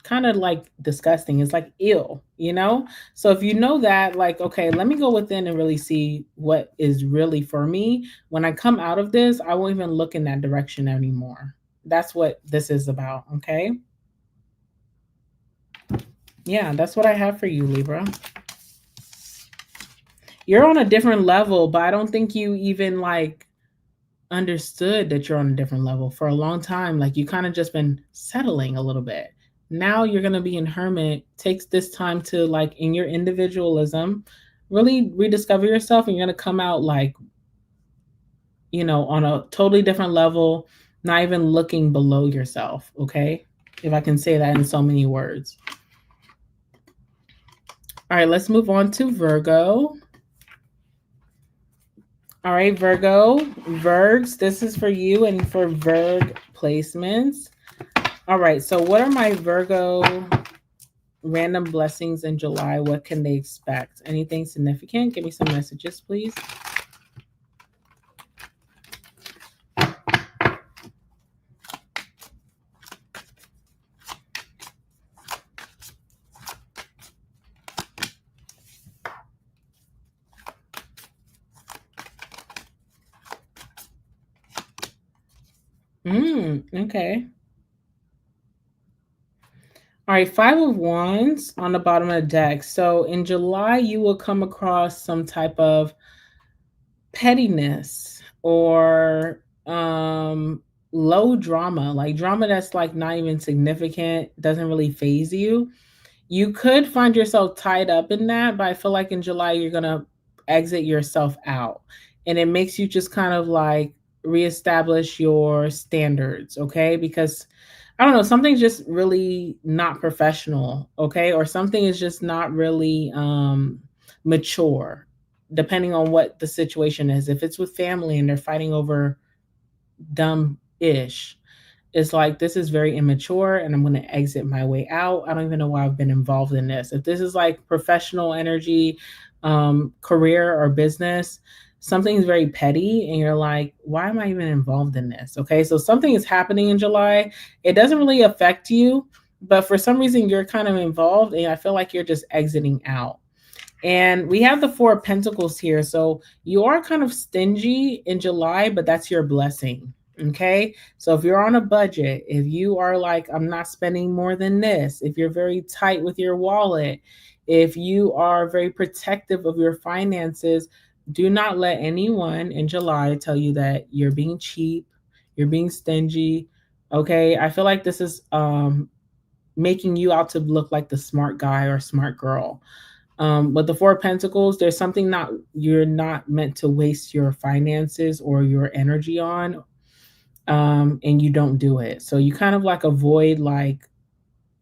kind of like disgusting. It's like ill, you know? So if you know that, like, okay, let me go within and really see what is really for me. When I come out of this, I won't even look in that direction anymore. That's what this is about, okay? Yeah, that's what I have for you, Libra. You're on a different level, but I don't think you even like understood that you're on a different level for a long time. Like you kind of just been settling a little bit. Now you're going to be in hermit. Takes this time to like in your individualism, really rediscover yourself, and you're going to come out like, you know, on a totally different level, not even looking below yourself. Okay. If I can say that in so many words. All right, let's move on to Virgo. All right, Virgo, Virgs, this is for you and for Virg placements. All right, so what are my Virgo random blessings in July? What can they expect? Anything significant? Give me some messages, please. Okay. All right, Five of Wands on the bottom of the deck. So in July, you will come across some type of pettiness or low drama, like drama that's like not even significant, doesn't really phase you. You could find yourself tied up in that, but I feel like in July you're gonna exit yourself out. And it makes you just kind of like reestablish your standards, okay? Because I don't know, something's just really not professional, okay? Or something is just not really mature, depending on what the situation is. If it's with family and they're fighting over dumb ish, it's like this is very immature and I'm going to exit my way out. I don't even know why I've been involved in this. If this is like professional energy, career or business, something's very petty and you're like, why am I even involved in this? Okay, so something is happening in July. It doesn't really affect you, but for some reason you're kind of involved and I feel like you're just exiting out. And we have the Four of Pentacles here. So you are kind of stingy in July, but that's your blessing. Okay. So if you're on a budget, if you are like, I'm not spending more than this, if you're very tight with your wallet, if you are very protective of your finances, do not let anyone in July tell you that you're being cheap, you're being stingy. Okay. I feel like this is making you out to look like the smart guy or smart girl. With the Four of Pentacles, there's something not you're not meant to waste your finances or your energy on, and you don't do it. So you kind of like avoid like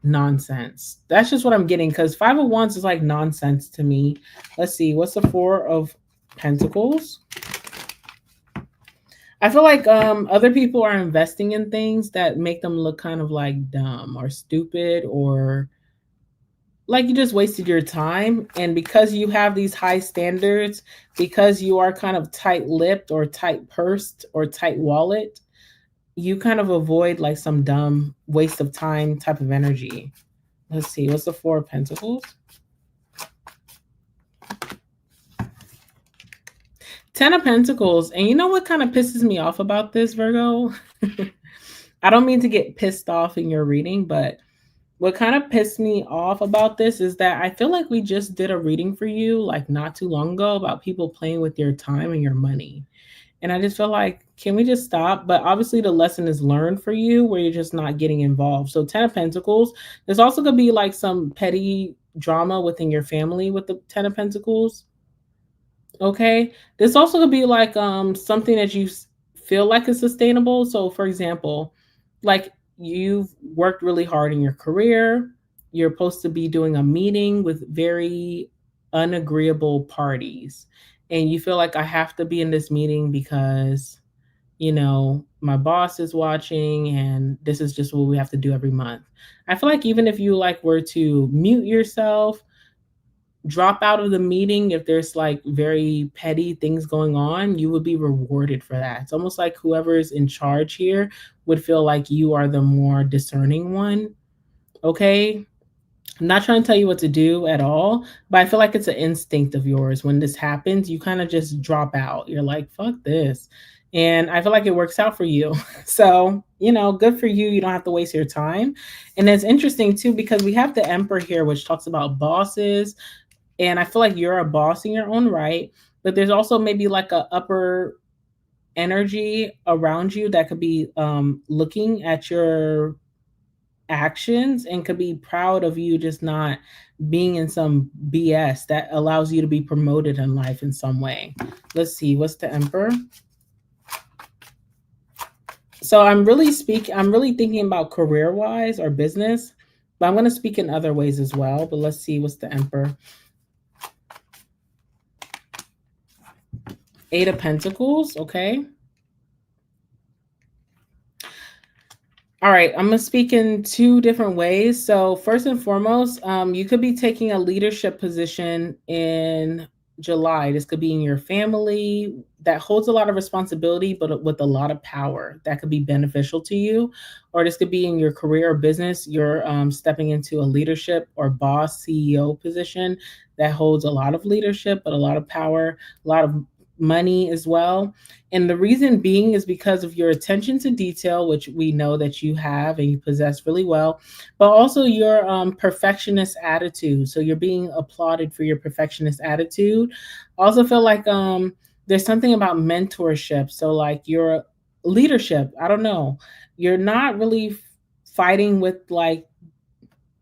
nonsense. That's just what I'm getting because Five of Wands is like nonsense to me. Let's see, what's the Four of Pentacles? I feel like other people are investing in things that make them look kind of like dumb or stupid or like you just wasted your time. And because you have these high standards, because you are kind of tight-lipped or tight-pursed or tight wallet, you kind of avoid like some dumb waste of time type of energy. Let's see, what's the Four of Pentacles? Ten of Pentacles. And you know what kind of pisses me off about this, Virgo? I don't mean to get pissed off in your reading, but what kind of pissed me off about this is that I feel like we just did a reading for you like not too long ago about people playing with your time and your money. And I just feel like, can we just stop? But obviously the lesson is learned for you where you're just not getting involved. So Ten of Pentacles, there's also going to be like some petty drama within your family with the Ten of Pentacles. Okay. This also could be like something that you feel like it's sustainable. So, for example, like you've worked really hard in your career, you're supposed to be doing a meeting with very unagreeable parties, and you feel like I have to be in this meeting because my boss is watching and this is just what we have to do every month. I feel like even if you like were to mute yourself, drop out of the meeting if there's like very petty things going on, you would be rewarded for that. It's almost like whoever is in charge here would feel like you are the more discerning one. Okay. I'm not trying to tell you what to do at all, but I feel like it's an instinct of yours. When this happens, you kind of just drop out. You're like, fuck this. And I feel like it works out for you. So, good for you. You don't have to waste your time. And it's interesting too, because we have the Emperor here, which talks about bosses, and I feel like you're a boss in your own right, but there's also maybe like a upper energy around you that could be looking at your actions and could be proud of you just not being in some BS that allows you to be promoted in life in some way. Let's see, what's the Emperor? So I'm really thinking about career wise or business, but I'm going to speak in other ways as well. But let's see, what's the Emperor? Eight of Pentacles, okay. All right, I'm gonna speak in two different ways. So first and foremost, you could be taking a leadership position in July. This could be in your family that holds a lot of responsibility, but with a lot of power that could be beneficial to you. Or this could be in your career or business. You're stepping into a leadership or boss CEO position that holds a lot of leadership, but a lot of power, a lot of money as well. And the reason being is because of your attention to detail, which we know that you have and you possess really well, but also your perfectionist attitude. So you're being applauded for your perfectionist attitude. I also feel like there's something about mentorship. So like your leadership, I don't know, you're not really fighting with like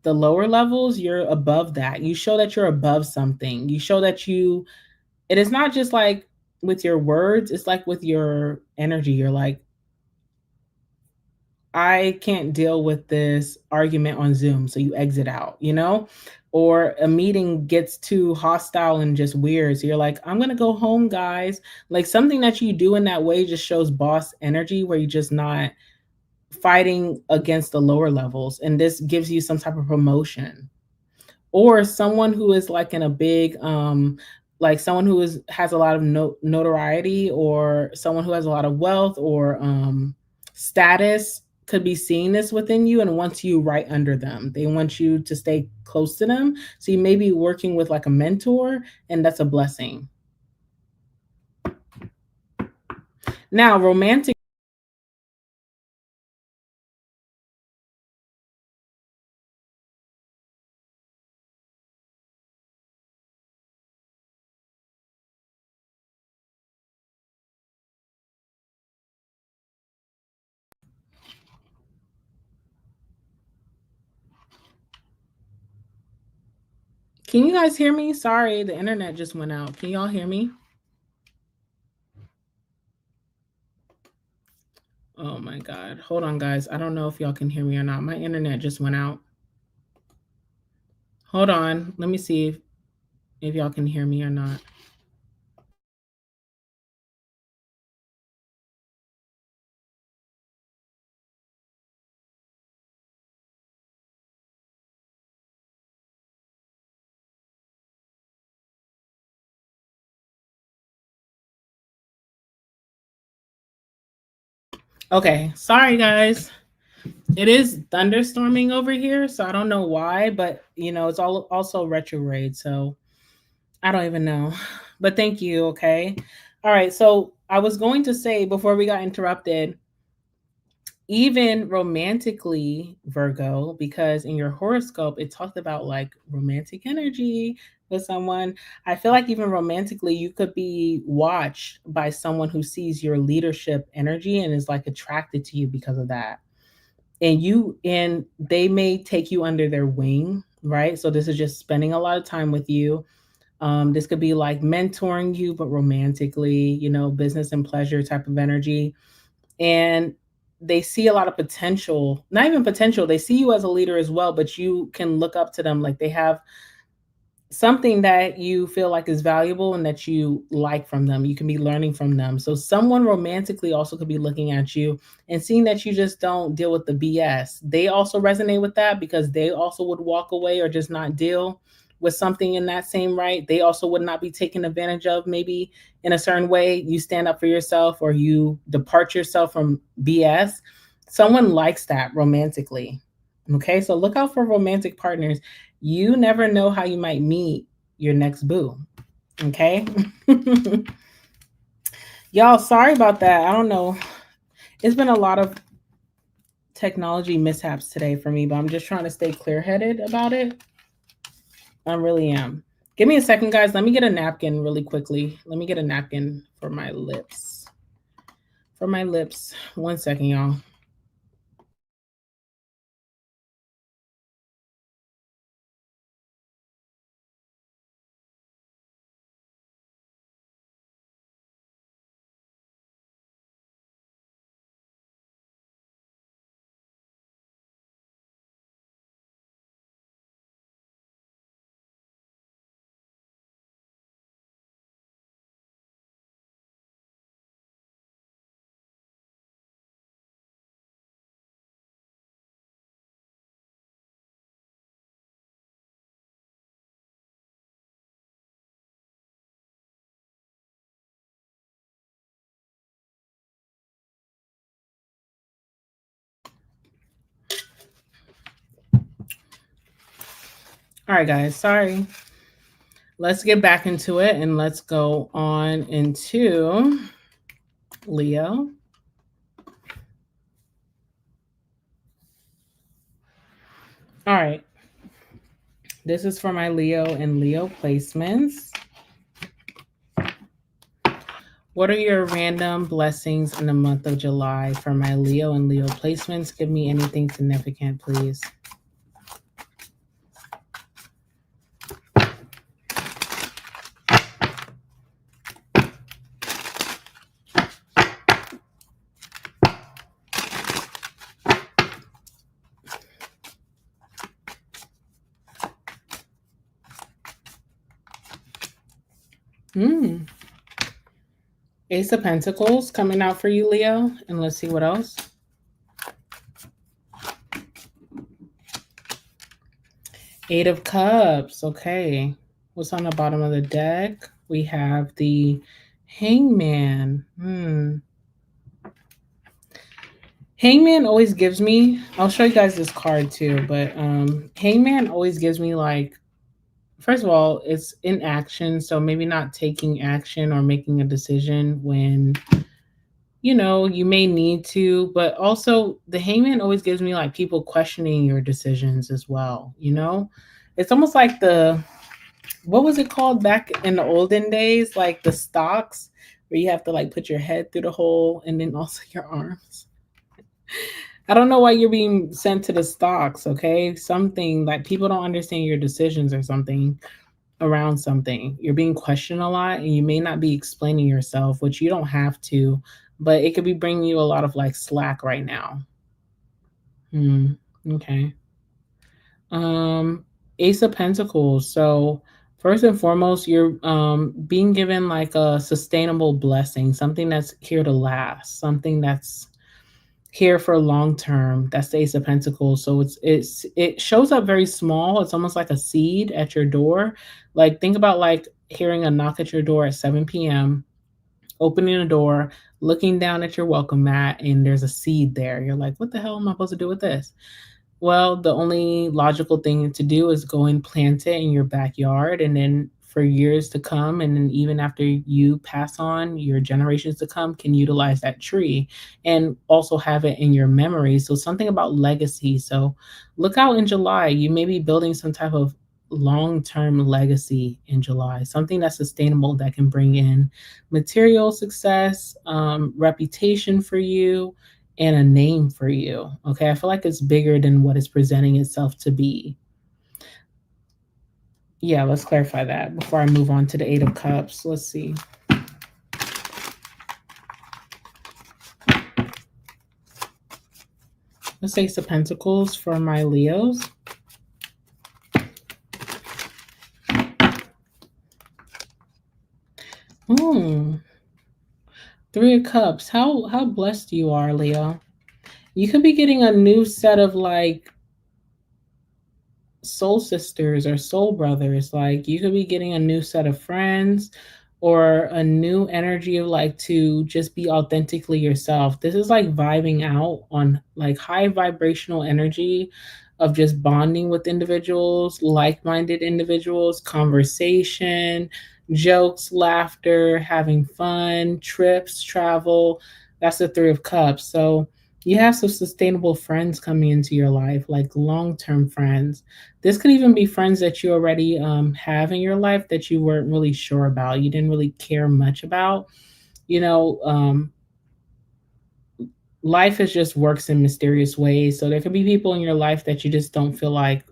the lower levels. You're above that. You show that you're above something. You show that it is not just like with your words, it's like with your energy. You're like, I can't deal with this argument on Zoom. So you exit out. Or a meeting gets too hostile and just weird. So you're like, I'm going to go home, guys. Like something that you do in that way just shows boss energy where you're just not fighting against the lower levels. And this gives you some type of promotion. Or someone who is like in a big like someone who has a lot of notoriety, or someone who has a lot of wealth or status could be seeing this within you and wants you right under them. They want you to stay close to them. So you may be working with like a mentor, and that's a blessing. Now, romantic. Can you guys hear me? Sorry, the internet just went out. Can y'all hear me? Oh my God. Hold on, guys. I don't know if y'all can hear me or not. My internet just went out. Hold on. Let me see if y'all can hear me or not. Okay. Sorry, guys. It is thunderstorming over here, so I don't know why, but it's all also retrograde, so I don't even know. But thank you, okay? All right, so I was going to say before we got interrupted, even romantically, Virgo, because in your horoscope it talked about like romantic energy with someone. I feel like even romantically you could be watched by someone who sees your leadership energy and is like attracted to you because of that. And they may take you under their wing, right? So this is just spending a lot of time with you. This could be like mentoring you, but romantically, business and pleasure type of energy. And they see a lot of potential, not even potential, they see you as a leader as well, but you can look up to them like they have something that you feel like is valuable and that you like from them. You can be learning from them. So someone romantically also could be looking at you and seeing that you just don't deal with the BS. They also resonate with that because they also would walk away or just not deal with something in that same right. They also would not be taken advantage of maybe in a certain way. You stand up for yourself or you depart yourself from BS. Someone likes that romantically. Okay, so look out for romantic partners. You never know how you might meet your next boo. Okay. Y'all, sorry about that. I don't know. It's been a lot of technology mishaps today for me, but I'm just trying to stay clear headed about it. I really am. Give me a second, guys. Let me get a napkin really quickly. Let me get a napkin for my lips. For my lips. 1 second, y'all. All right, guys. Sorry. Let's get back into it and let's go on into Leo. All right. This is for my Leo and Leo placements. What are your random blessings in the month of July for my Leo and Leo placements? Give me anything significant, please. Ace of Pentacles coming out for you, Leo. And let's see what else. Eight of Cups. Okay. What's on the bottom of the deck? We have the Hangman. Hangman always gives me, I'll show you guys this card too, but Hangman always gives me like, first of all, it's in action. So maybe not taking action or making a decision when, you may need to, but also the Hangman always gives me like people questioning your decisions as well. It's almost like what was it called back in the olden days? Like the stocks where you have to like put your head through the hole and then also your arms. I don't know why you're being sent to the stocks, okay? Something like people don't understand your decisions or something around something. You're being questioned a lot and you may not be explaining yourself, which you don't have to, but it could be bringing you a lot of like slack right now. Okay. Ace of Pentacles. So first and foremost, you're being given like a sustainable blessing, something that's here to last, something that's here for long term. That's the Ace of Pentacles. So it shows up very small. It's almost like a seed at your door. Like think about like hearing a knock at your door at 7 p.m., opening the door, looking down at your welcome mat, and there's a seed there. You're like, what the hell am I supposed to do with this? Well, the only logical thing to do is go and plant it in your backyard. And then for years to come, and then even after you pass on, your generations to come can utilize that tree and also have it in your memory. So something about legacy. So look out in July. You may be building some type of long-term legacy in July, something that's sustainable that can bring in material success, reputation for you, and a name for you. Okay. I feel like it's bigger than what it's presenting itself to be. Yeah, let's clarify that before I move on to the Eight of Cups. Let's see. Let's Ace of Pentacles for my Leos. Hmm. Three of Cups. How blessed you are, Leo. You could be getting a new set of like soul sisters or soul brothers. Like you could be getting a new set of friends or a new energy of like to just be authentically yourself. This is like vibing out on like high vibrational energy of just bonding with individuals, like-minded individuals, conversation, jokes, laughter, having fun, trips, travel. That's the Three of Cups. So you have some sustainable friends coming into your life, like long-term friends. This could even be friends that you already have in your life that you weren't really sure about. You didn't really care much about. You know, life is just works in mysterious ways. So there could be people in your life that you just don't feel like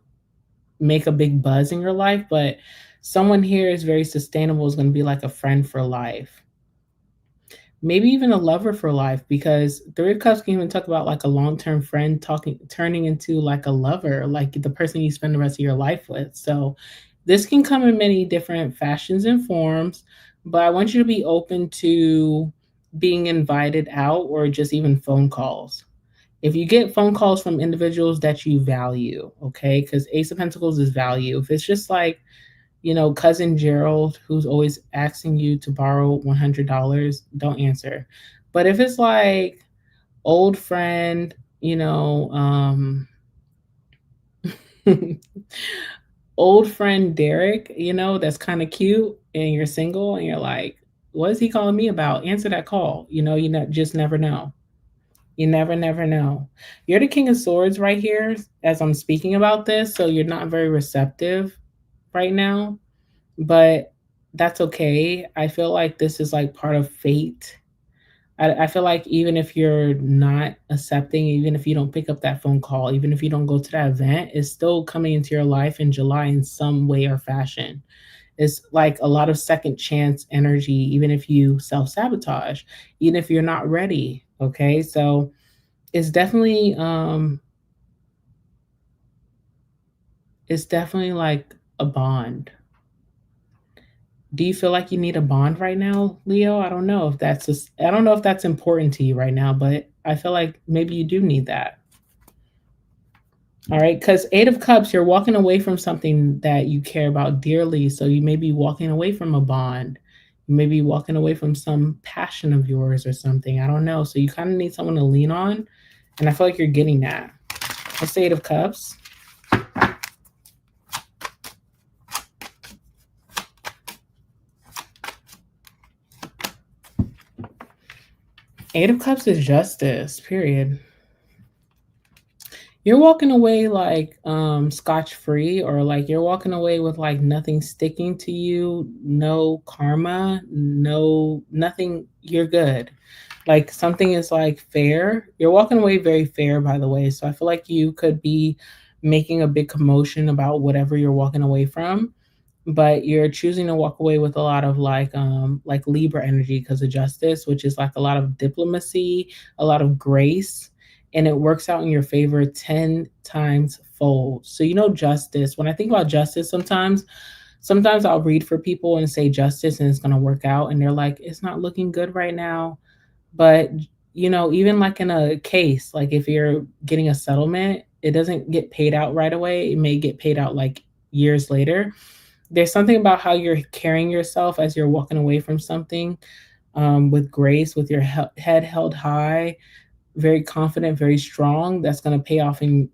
make a big buzz in your life, but someone here is very sustainable, is going to be like a friend for life, maybe even a lover for life, because Three of Cups can even talk about like a long-term friend talking turning into like a lover, like the person you spend the rest of your life with. So this can come in many different fashions and forms, but I want you to be open to being invited out or just even phone calls. If you get phone calls from individuals that you value, okay, because Ace of Pentacles is value. If it's just like, cousin Gerald who's always asking you to borrow $100, don't answer. But if it's like old friend, old friend Derek, that's kind of cute, and you're single and you're like, what is he calling me about? Answer that call. Just never know. You never know. You're the King of Swords right here as I'm speaking about this, so you're not very receptive right now, but that's okay. I feel like this is like part of fate. I feel like even if you're not accepting, even if you don't pick up that phone call, even if you don't go to that event, it's still coming into your life in July in some way or fashion. It's like a lot of second chance energy, even if you self sabotage, even if you're not ready. Okay. So it's definitely, like a bond. Do you feel like you need a bond right now, Leo? I don't know if that's important to you right now, but I feel like maybe you do need that. All right, because Eight of Cups, you're walking away from something that you care about dearly. So you may be walking away from a bond. You may be walking away from some passion of yours or something. I don't know. So you kind of need someone to lean on. And I feel like you're getting that. Let's say Eight of Cups. Eight of Cups is justice, period. You're walking away like scotch free, or like you're walking away with like nothing sticking to you, no karma, no nothing, you're good. Like something is like fair. You're walking away very fair, by the way. So I feel like you could be making a big commotion about whatever you're walking away from, but you're choosing to walk away with a lot of like Libra energy because of justice, which is like a lot of diplomacy, a lot of grace, and it works out in your favor 10 times fold. So justice, when I think about justice, sometimes I'll read for people and say justice and it's going to work out, and they're like, it's not looking good right now. But even like in a case, like if you're getting a settlement, it doesn't get paid out right away. It may get paid out like years later. There's something about how you're carrying yourself as you're walking away from something, with grace, with your head held high, very confident, very strong. That's going to pay off in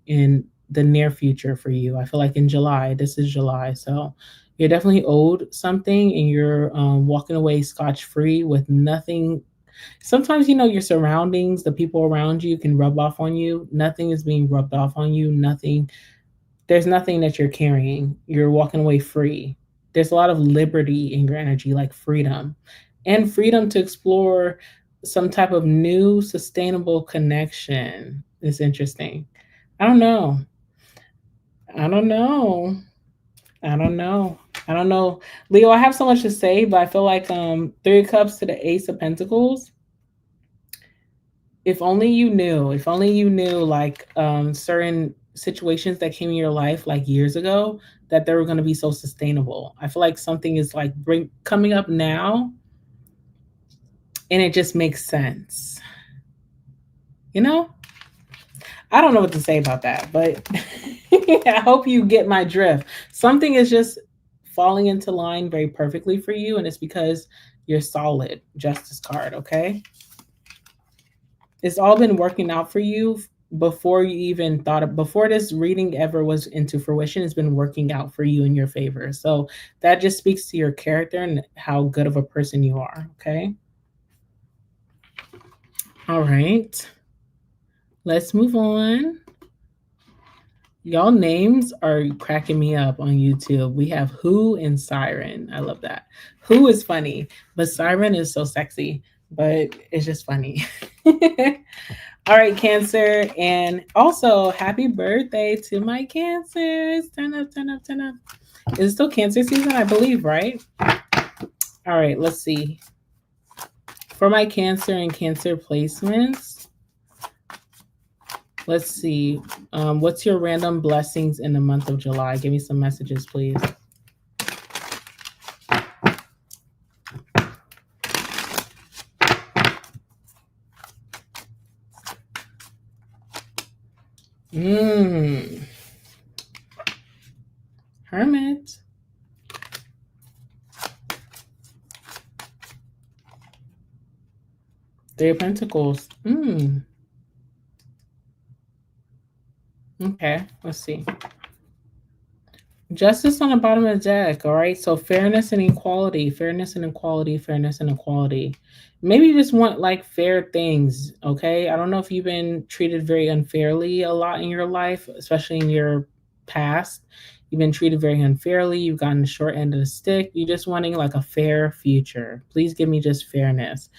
the near future for you. I feel like in July, this is July, so you're definitely owed something, and you're walking away scotch free with nothing. Sometimes your surroundings, the people around you, can rub off on you. Nothing is being rubbed off on you. Nothing, there's nothing that you're carrying. You're walking away free. There's a lot of liberty in your energy, like freedom, and freedom to explore some type of new sustainable connection. Is interesting. I don't know. I don't know. I don't know. I don't know. Leo, I have so much to say, but I feel like Three of Cups to the Ace of Pentacles. If only you knew like certain situations that came in your life like years ago that they were going to be so sustainable. I feel like something is like coming up now and it just makes sense. You know? I don't know what to say about that, but I hope you get my drift. Something is just falling into line very perfectly for you, and it's because you're solid. Justice card, okay? It's all been working out for you before you even thought of, before this reading ever was into fruition. It's been working out for you in your favor. So that just speaks to your character and how good of a person you are, okay? All right. Let's move on. Y'all names are cracking me up on YouTube. We have Who and Siren. I love that. Who is funny, but Siren is so sexy, but it's just funny. All right, Cancer. And also, happy birthday to my Cancers. Turn up, turn up, turn up. Is it still Cancer season? I believe, right? All right, let's see. For my Cancer and Cancer placements, let's see. What's your random blessings in the month of July? Give me some messages, please. Hermit. Three of Pentacles. Okay, let's see. Justice on the bottom of the deck. All right, so fairness and equality, fairness and equality, fairness and equality. Maybe you just want like fair things. Okay, I don't know if you've been treated very unfairly a lot in your life, especially in your past. You've been treated very unfairly. You've gotten the short end of the stick. You're just wanting like a fair future. Please give me just fairness.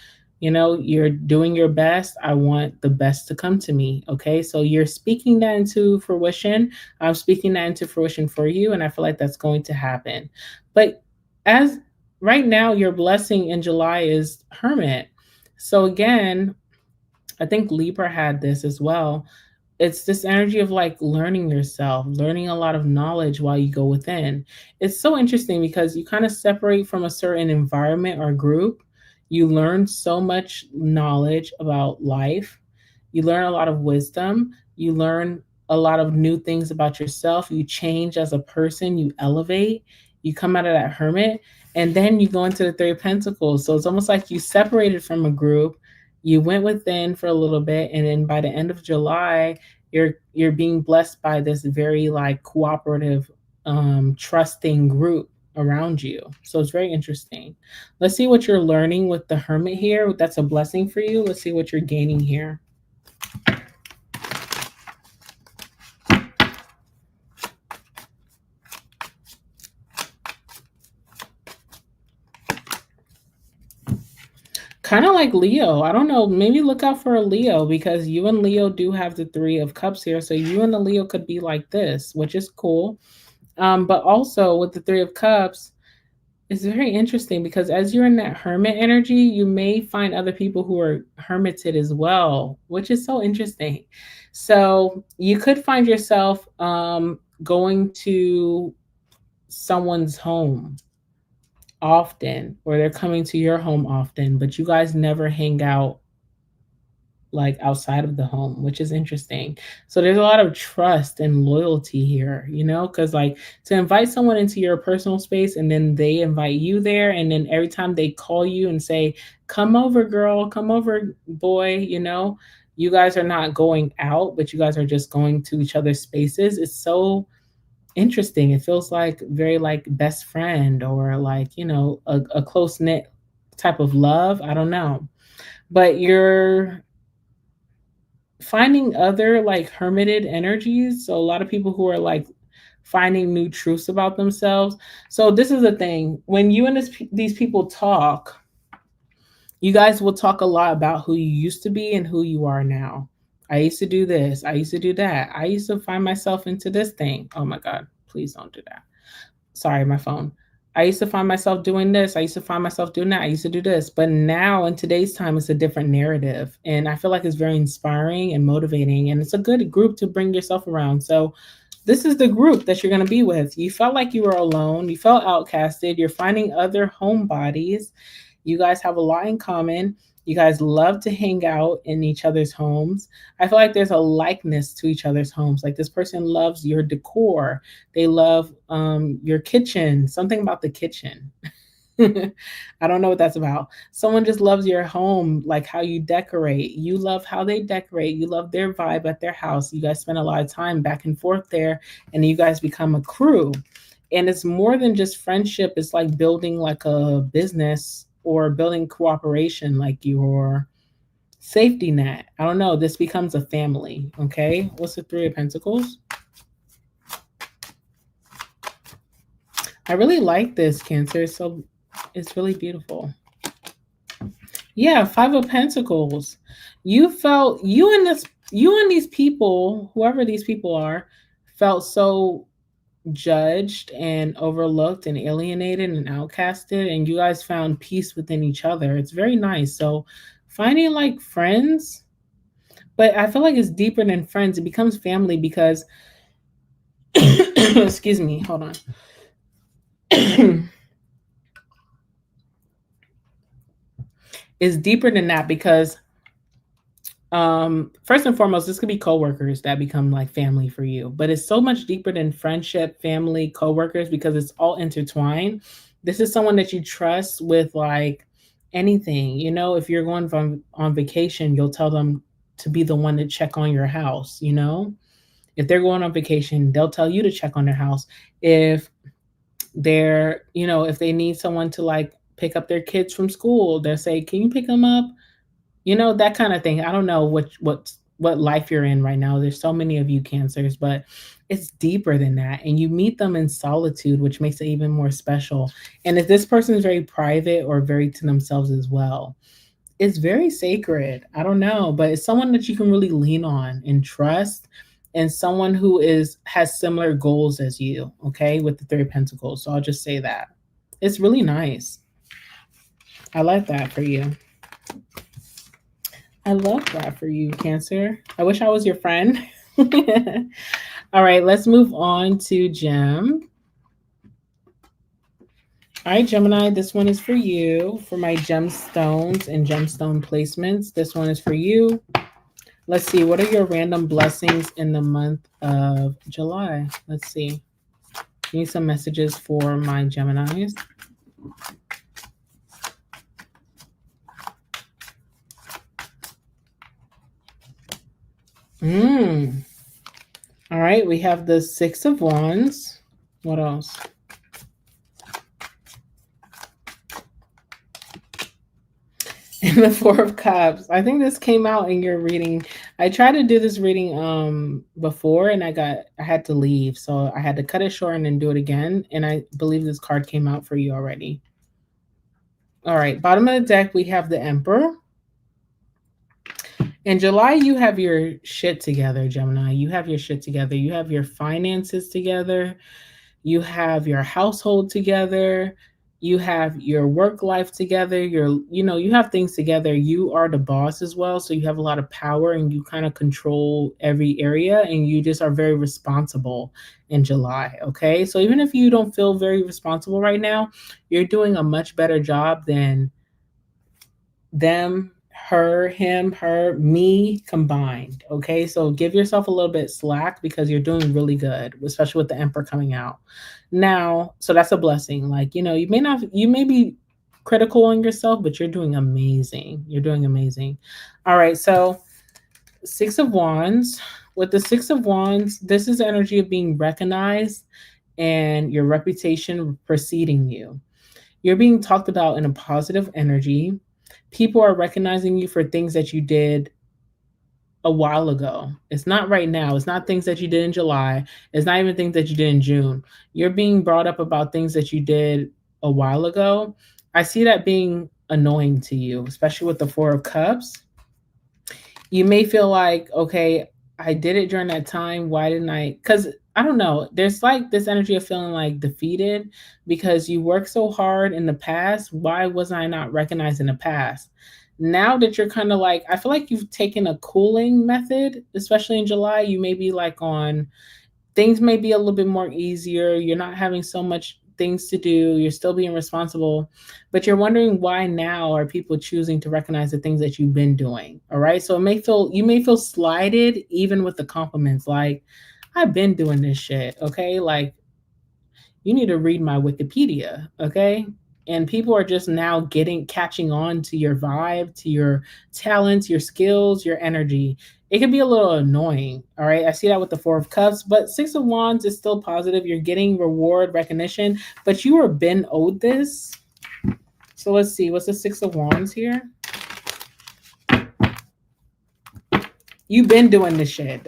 You know, you're doing your best. I want the best to come to me. Okay. So you're speaking that into fruition. I'm speaking that into fruition for you. And I feel like that's going to happen. But as right now, your blessing in July is Hermit. So again, I think Libra had this as well. It's this energy of like learning yourself, learning a lot of knowledge while you go within. It's so interesting because you kind of separate from a certain environment or group. You learn so much knowledge about life. You learn a lot of wisdom. You learn a lot of new things about yourself. You change as a person. You elevate. You come out of that hermit. And then you go into the Three of Pentacles. So it's almost like you separated from a group. You went within for a little bit. And then by the end of July, you're being blessed by this very like cooperative, trusting group around you. So it's very interesting. Let's see what you're learning with the hermit here. That's a blessing for you. Let's see what you're gaining here. Kind of like Leo. I don't know. Maybe look out for a Leo because you and Leo do have the Three of Cups here. So you and the Leo could be like this, which is cool. But also with the Three of Cups, it's very interesting because as you're in that hermit energy, you may find other people who are hermited as well, which is so interesting. So you could find yourself going to someone's home often, or they're coming to your home often, but you guys never hang out like outside of the home, which is interesting. So there's a lot of trust and loyalty here, you know, because like to invite someone into your personal space and then they invite you there. And then every time they call you and say, come over, girl, come over, boy, you know, you guys are not going out, but you guys are just going to each other's spaces. It's so interesting. It feels like very like best friend or like, you know, a close knit type of love. I don't know. But you're finding other like hermited energies. So a lot of people who are like finding new truths about themselves. So this is the thing. When you and these people talk, you guys will talk a lot about who you used to be and who you are now. I used to do this. I used to do that. I used to find myself into this thing. Oh my God, please don't do that. Sorry, my phone. I used to find myself doing this. I used to find myself doing that. I used to do this. But now in today's time, it's a different narrative. And I feel like it's very inspiring and motivating. And it's a good group to bring yourself around. So this is the group that you're going to be with. You felt like you were alone. You felt outcasted. You're finding other homebodies. You guys have a lot in common. You guys love to hang out in each other's homes. I feel like there's a likeness to each other's homes. Like this person loves your decor. They love your kitchen, something about the kitchen. I don't know what that's about. Someone just loves your home, like how you decorate. You love how they decorate. You love their vibe at their house. You guys spend a lot of time back and forth there, and you guys become a crew. And it's more than just friendship. It's like building like a business or building cooperation, like your safety net. I don't know. This becomes a family. Okay. What's the Three of Pentacles? I really like this, Cancer. So it's really beautiful. Yeah, Five of Pentacles. You felt you and these people, whoever these people are, felt so judged and overlooked and alienated and outcasted, and you guys found peace within each other. It's very nice. So finding like friends, but I feel like it's deeper than friends. It becomes family because excuse me, hold on. It's deeper than that because first and foremost, this could be coworkers that become like family for you, but it's so much deeper than friendship, family, coworkers, because it's all intertwined. This is someone that you trust with like anything. You know, if you're going from on vacation, you'll tell them to be the one to check on your house. You know, if they're going on vacation, they'll tell you to check on their house. If they're, you know, if they need someone to like pick up their kids from school, they'll say, "Can you pick them up?" You know, that kind of thing. I don't know what life you're in right now. There's so many of you Cancers, but it's deeper than that. And you meet them in solitude, which makes it even more special. And if this person is very private or very to themselves as well, it's very sacred. I don't know, but it's someone that you can really lean on and trust, and someone who is has similar goals as you, okay, with the Three of Pentacles. So I'll just say that. It's really nice. I like that for you. I love that for you, Cancer. I wish I was your friend. All right, let's move on to Gem. All right, Gemini, this one is for you, for my gemstones and gemstone placements. This one is for you. Let's see, what are your random blessings in the month of July? Let's see. Need some messages for my Geminis. All right, we have the Six of Wands. What else? And the Four of Cups. I think this came out in your reading. I tried to do this reading before and I had to leave. So I had to cut it short and then do it again. And I believe this card came out for you already. All right, bottom of the deck, we have the Emperor. In July, you have your shit together, Gemini. You have your shit together. You have your finances together. You have your household together. You have your work life together. You have things together. You are the boss as well. So you have a lot of power and you kind of control every area and you just are very responsible in July. Okay. So even if you don't feel very responsible right now, you're doing a much better job than them, her, him, her, me combined. Okay. So give yourself a little bit slack because you're doing really good, especially with the Emperor coming out now. So that's a blessing. Like, you may be critical on yourself, but you're doing amazing. You're doing amazing. All right. So Six of Wands. With the Six of Wands, this is the energy of being recognized and your reputation preceding you. You're being talked about in a positive energy. People are recognizing you for things that you did a while ago. It's not right now. It's not things that you did in July. It's not even things that you did in June. You're being brought up about things that you did a while ago. I see that being annoying to you, especially with the Four of Cups. You may feel like, okay, I did it during that time. Why didn't I? Because I don't know. There's like this energy of feeling like defeated because you worked so hard in the past. Why was I not recognized in the past? Now that you're kind of like, I feel like you've taken a cooling method, especially in July. You may be like on things may be a little bit more easier. You're not having so much things to do. You're still being responsible, but you're wondering why now are people choosing to recognize the things that you've been doing. All right. So it may feel, you may feel slighted even with the compliments like, I've been doing this shit. Okay. Like, you need to read my Wikipedia. Okay. And people are just now catching on to your vibe, to your talents, your skills, your energy. It can be a little annoying. All right. I see that with the Four of Cups, but Six of Wands is still positive. You're getting reward, recognition, but you were been owed this. So let's see. What's the Six of Wands here? You've been doing this shit.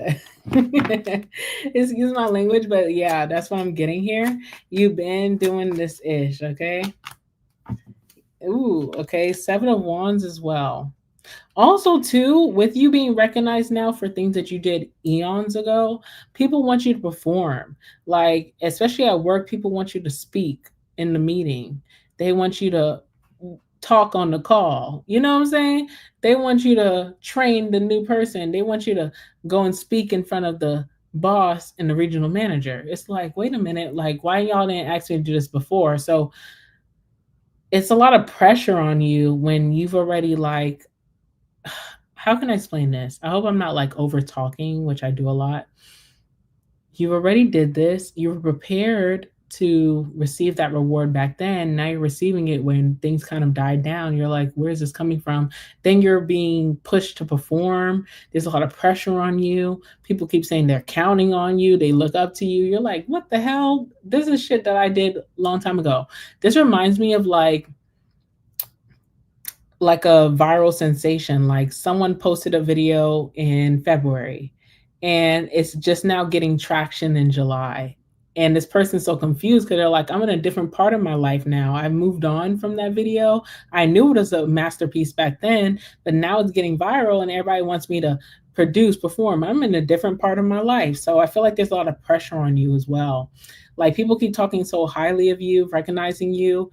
Excuse my language, but yeah, that's what I'm getting here. You've been doing this ish, okay? Ooh, okay. Seven of Wands as well. Also, too, with you being recognized now for things that you did eons ago, people want you to perform. Like, especially at work, people want you to speak in the meeting. They want you to talk on the call. You know what I'm saying? They want you to train the new person. They want you to go and speak in front of the boss and the regional manager. It's like, wait a minute, like, why y'all didn't ask me to do this before? So it's a lot of pressure on you when you've already like, how can I explain this? I hope I'm not like over talking, which I do a lot. You already did this. You were prepared to receive that reward back then. Now you're receiving it when things kind of died down. You're like, where's this coming from? Then you're being pushed to perform. There's a lot of pressure on you. People keep saying they're counting on you. They look up to you. You're like, what the hell? This is shit that I did a long time ago. This reminds me of like a viral sensation. Like someone posted a video in February and it's just now getting traction in July. And this person's so confused because they're like, I'm in a different part of my life now. I moved on from that video. I knew it was a masterpiece back then, but now it's getting viral and everybody wants me to produce, perform. I'm in a different part of my life. So I feel like there's a lot of pressure on you as well. Like people keep talking so highly of you, recognizing you,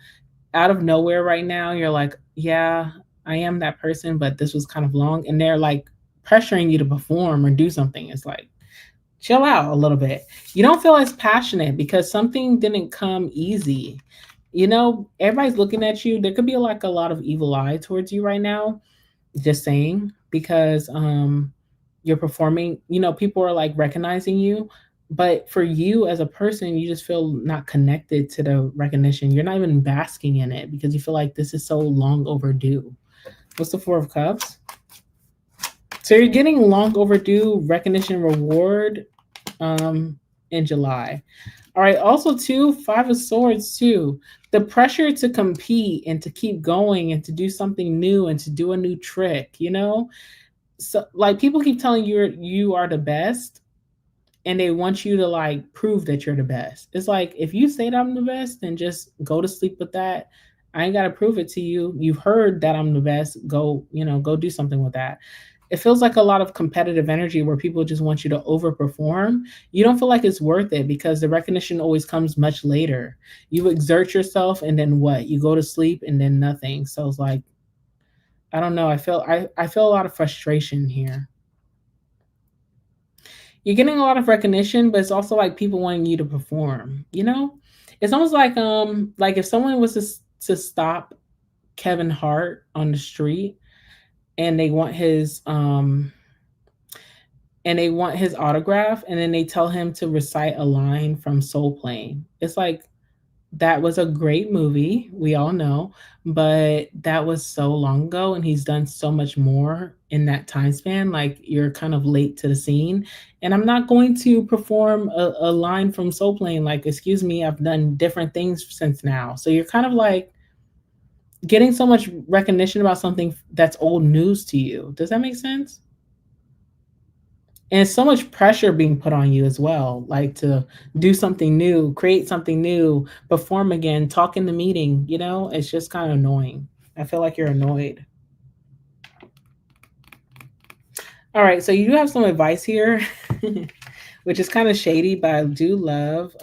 out of nowhere right now, you're like, yeah, I am that person, but this was kind of long. And they're like pressuring you to perform or do something. It's like, chill out a little bit. You don't feel as passionate because something didn't come easy. You know, everybody's looking at you. There could be like a lot of evil eye towards you right now, just saying, because you're performing, you know, people are like recognizing you, but for you as a person, you just feel not connected to the recognition. You're not even basking in it because you feel like this is so long overdue. What's the Four of Cups? So you're getting long overdue recognition reward in July. All right. Also, too, Five of Swords too. The pressure to compete and to keep going and to do something new and to do a new trick. You know, so like people keep telling you are the best, and they want you to like prove that you're the best. It's like if you say that I'm the best, then just go to sleep with that. I ain't got to prove it to you. You've heard that I'm the best. Go, you know, go do something with that. It feels like a lot of competitive energy where people just want you to overperform. You don't feel like it's worth it because the recognition always comes much later. You exert yourself and then what? You go to sleep and then nothing. So it's like, I don't know. I feel a lot of frustration here. You're getting a lot of recognition, but it's also like people wanting you to perform, you know? It's almost like if someone was to stop Kevin Hart on the street and they want his autograph and then they tell him to recite a line from Soul Plane. It's like that was a great movie, we all know, but that was so long ago and he's done so much more in that time span. Like you're kind of late to the scene. And I'm not going to perform a line from Soul Plane, like, excuse me, I've done different things since now. So you're kind of like getting so much recognition about something that's old news to you. Does that make sense? And so much pressure being put on you as well, like to do something new, create something new, perform again, talk in the meeting, you know, it's just kind of annoying. I feel like you're annoyed. All right, so you do have some advice here. which is kind of shady, but I do love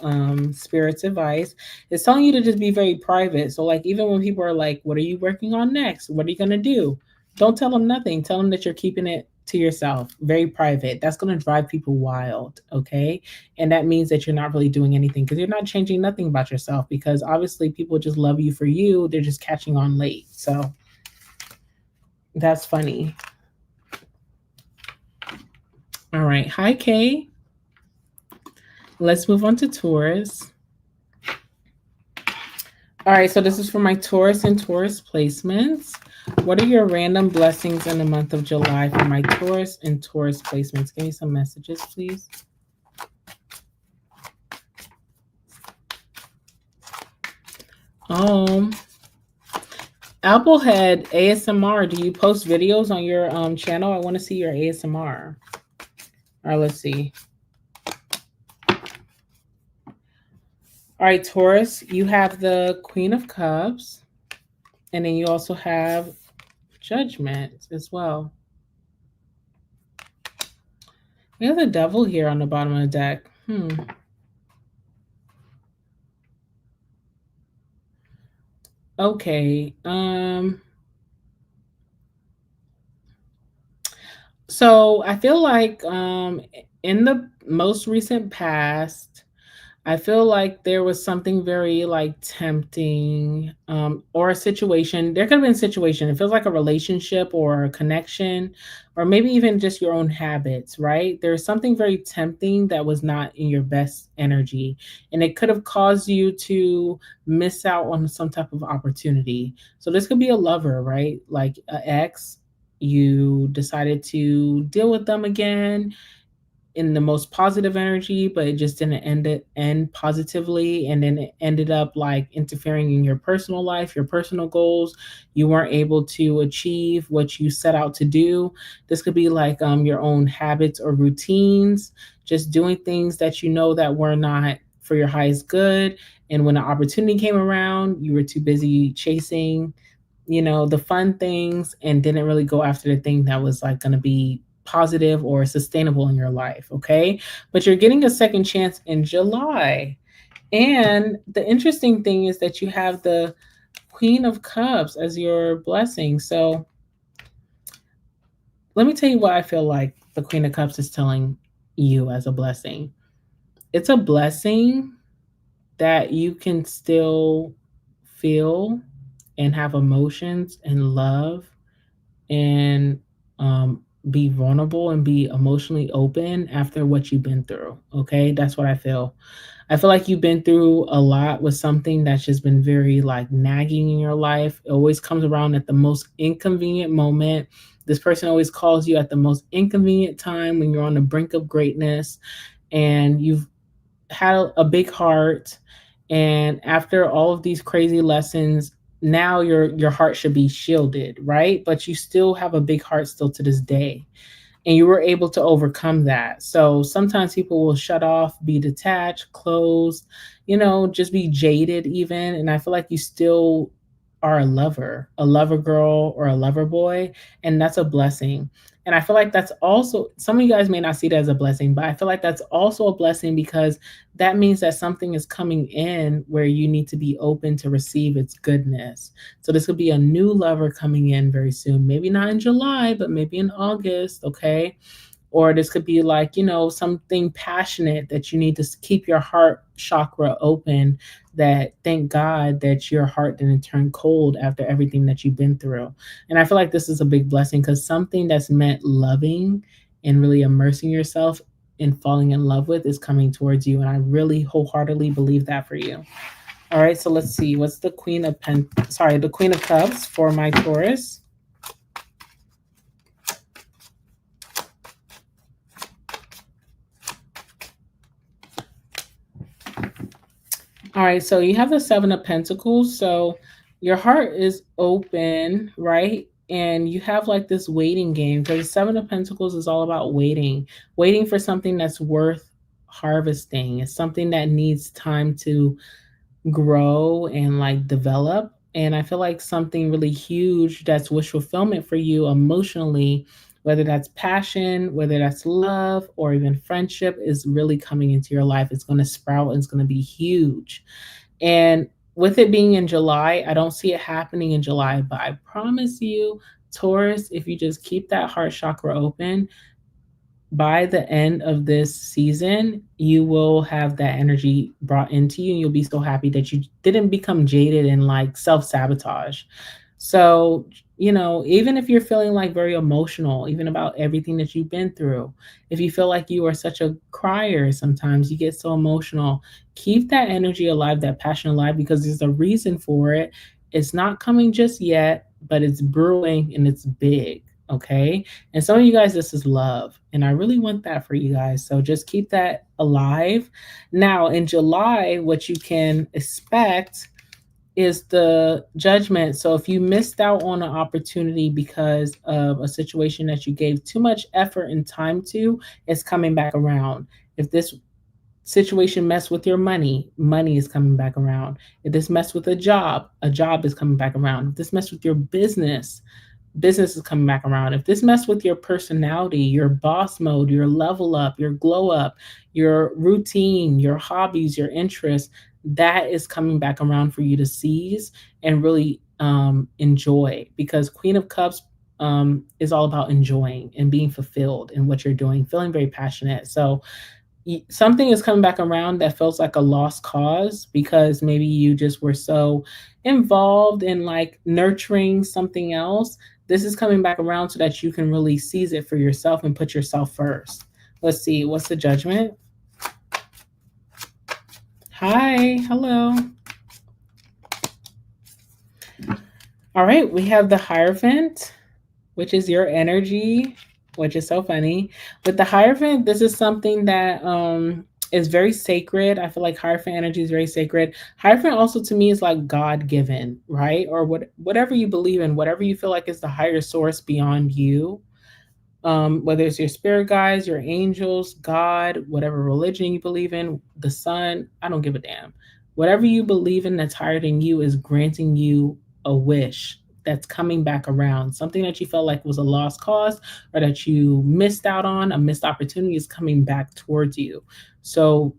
Spirit's advice. It's telling you to just be very private. So, like, even when people are like, what are you working on next? What are you going to do? Don't tell them nothing. Tell them that you're keeping it to yourself, very private. That's going to drive people wild. Okay. And that means that you're not really doing anything because you're not changing nothing about yourself because obviously people just love you for you. They're just catching on late. So, that's funny. All right. Hi, Kay. Let's move on to Taurus. All right. So this is for my Taurus and Taurus placements. What are your random blessings in the month of July for my Taurus and Taurus placements? Give me some messages, please. Applehead ASMR. Do you post videos on your channel? I want to see your ASMR. All right, let's see. All right, Taurus, you have the Queen of Cups, and then you also have Judgment as well. We have the Devil here on the bottom of the deck. Okay. So I feel like in the most recent past, I feel like there was something very like tempting, or a situation. There could have been a situation. It feels like a relationship or a connection, or maybe even just your own habits, right? There's something very tempting that was not in your best energy, and it could have caused you to miss out on some type of opportunity. So this could be a lover, right? Like an ex, you decided to deal with them again in the most positive energy, but it just didn't end positively, and then it ended up like interfering in your personal life, your personal goals. You weren't able to achieve what you set out to do. This could be like your own habits or routines, just doing things that you know that were not for your highest good. And when an opportunity came around, you were too busy chasing, the fun things and didn't really go after the thing that was like going to be positive or sustainable in your life. Okay. But you're getting a second chance in July. And the interesting thing is that you have the Queen of Cups as your blessing. So let me tell you what I feel like the Queen of Cups is telling you as a blessing. It's a blessing that you can still feel and have emotions and love and be vulnerable and be emotionally open after what you've been through. Okay, that's what I feel. I feel like you've been through a lot with something that's just been very like nagging in your life. It always comes around at the most inconvenient moment. This person always calls you at the most inconvenient time when you're on the brink of greatness and you've had a big heart. And after all of these crazy lessons, now your heart should be shielded, right? But you still have a big heart still to this day, and you were able to overcome that. So sometimes people will shut off, be detached, closed, just be jaded even. And I feel like you still are a lover girl or a lover boy, and that's a blessing. And I feel like that's also, some of you guys may not see that as a blessing, but I feel like that's also a blessing because that means that something is coming in where you need to be open to receive its goodness. So this could be a new lover coming in very soon. Maybe not in July, but maybe in August, okay? Or this could be like, something passionate that you need to keep your heart chakra open, that thank God that your heart didn't turn cold after everything that you've been through. And I feel like this is a big blessing because something that's meant loving and really immersing yourself and falling in love with is coming towards you. And I really wholeheartedly believe that for you. All right, so let's see. What's the the Queen of Cups for my Taurus? All right, so you have the Seven of Pentacles. So your heart is open, right? And you have like this waiting game because the Seven of Pentacles is all about waiting for something that's worth harvesting. It's something that needs time to grow and like develop. And I feel like something really huge that's wish fulfillment for you emotionally whether that's passion, whether that's love, or even friendship is really coming into your life. It's going to sprout and it's going to be huge. And with it being in July, I don't see it happening in July, but I promise you, Taurus, if you just keep that heart chakra open, by the end of this season, you will have that energy brought into you, and you'll be so happy that you didn't become jaded and like self sabotage. So, even if you're feeling like very emotional, even about everything that you've been through, if you feel like you are such a crier, sometimes you get so emotional, keep that energy alive, that passion alive, because there's a reason for it. It's not coming just yet, but it's brewing and it's big. Okay. And some of you guys, this is love. And I really want that for you guys. So just keep that alive. Now, in July, what you can expect is the judgment. So if you missed out on an opportunity because of a situation that you gave too much effort and time to, it's coming back around. If this situation mess with your money, money is coming back around. If this mess with a job is coming back around. If this mess with your business, business is coming back around. If this mess with your personality, your boss mode, your level up, your glow up, your routine, your hobbies, your interests, that is coming back around for you to seize and really enjoy, because Queen of Cups is all about enjoying and being fulfilled in what you're doing, feeling very passionate. So something is coming back around that feels like a lost cause, because maybe you just were so involved in like nurturing something else. This is coming back around so that you can really seize it for yourself and put yourself first. Let's see, what's the judgment? Hi, hello. All right, we have the Hierophant, which is your energy, which is so funny. With the Hierophant, this is something that is very sacred. I feel like Hierophant energy is very sacred. Hierophant also to me is like God given, right? Or whatever you believe in, whatever you feel like is the higher source beyond you. Whether it's your spirit guides, your angels, God, whatever religion you believe in, the sun, I don't give a damn. Whatever you believe in that's higher than you is granting you a wish that's coming back around. Something that you felt like was a lost cause or that you missed out on, a missed opportunity is coming back towards you. So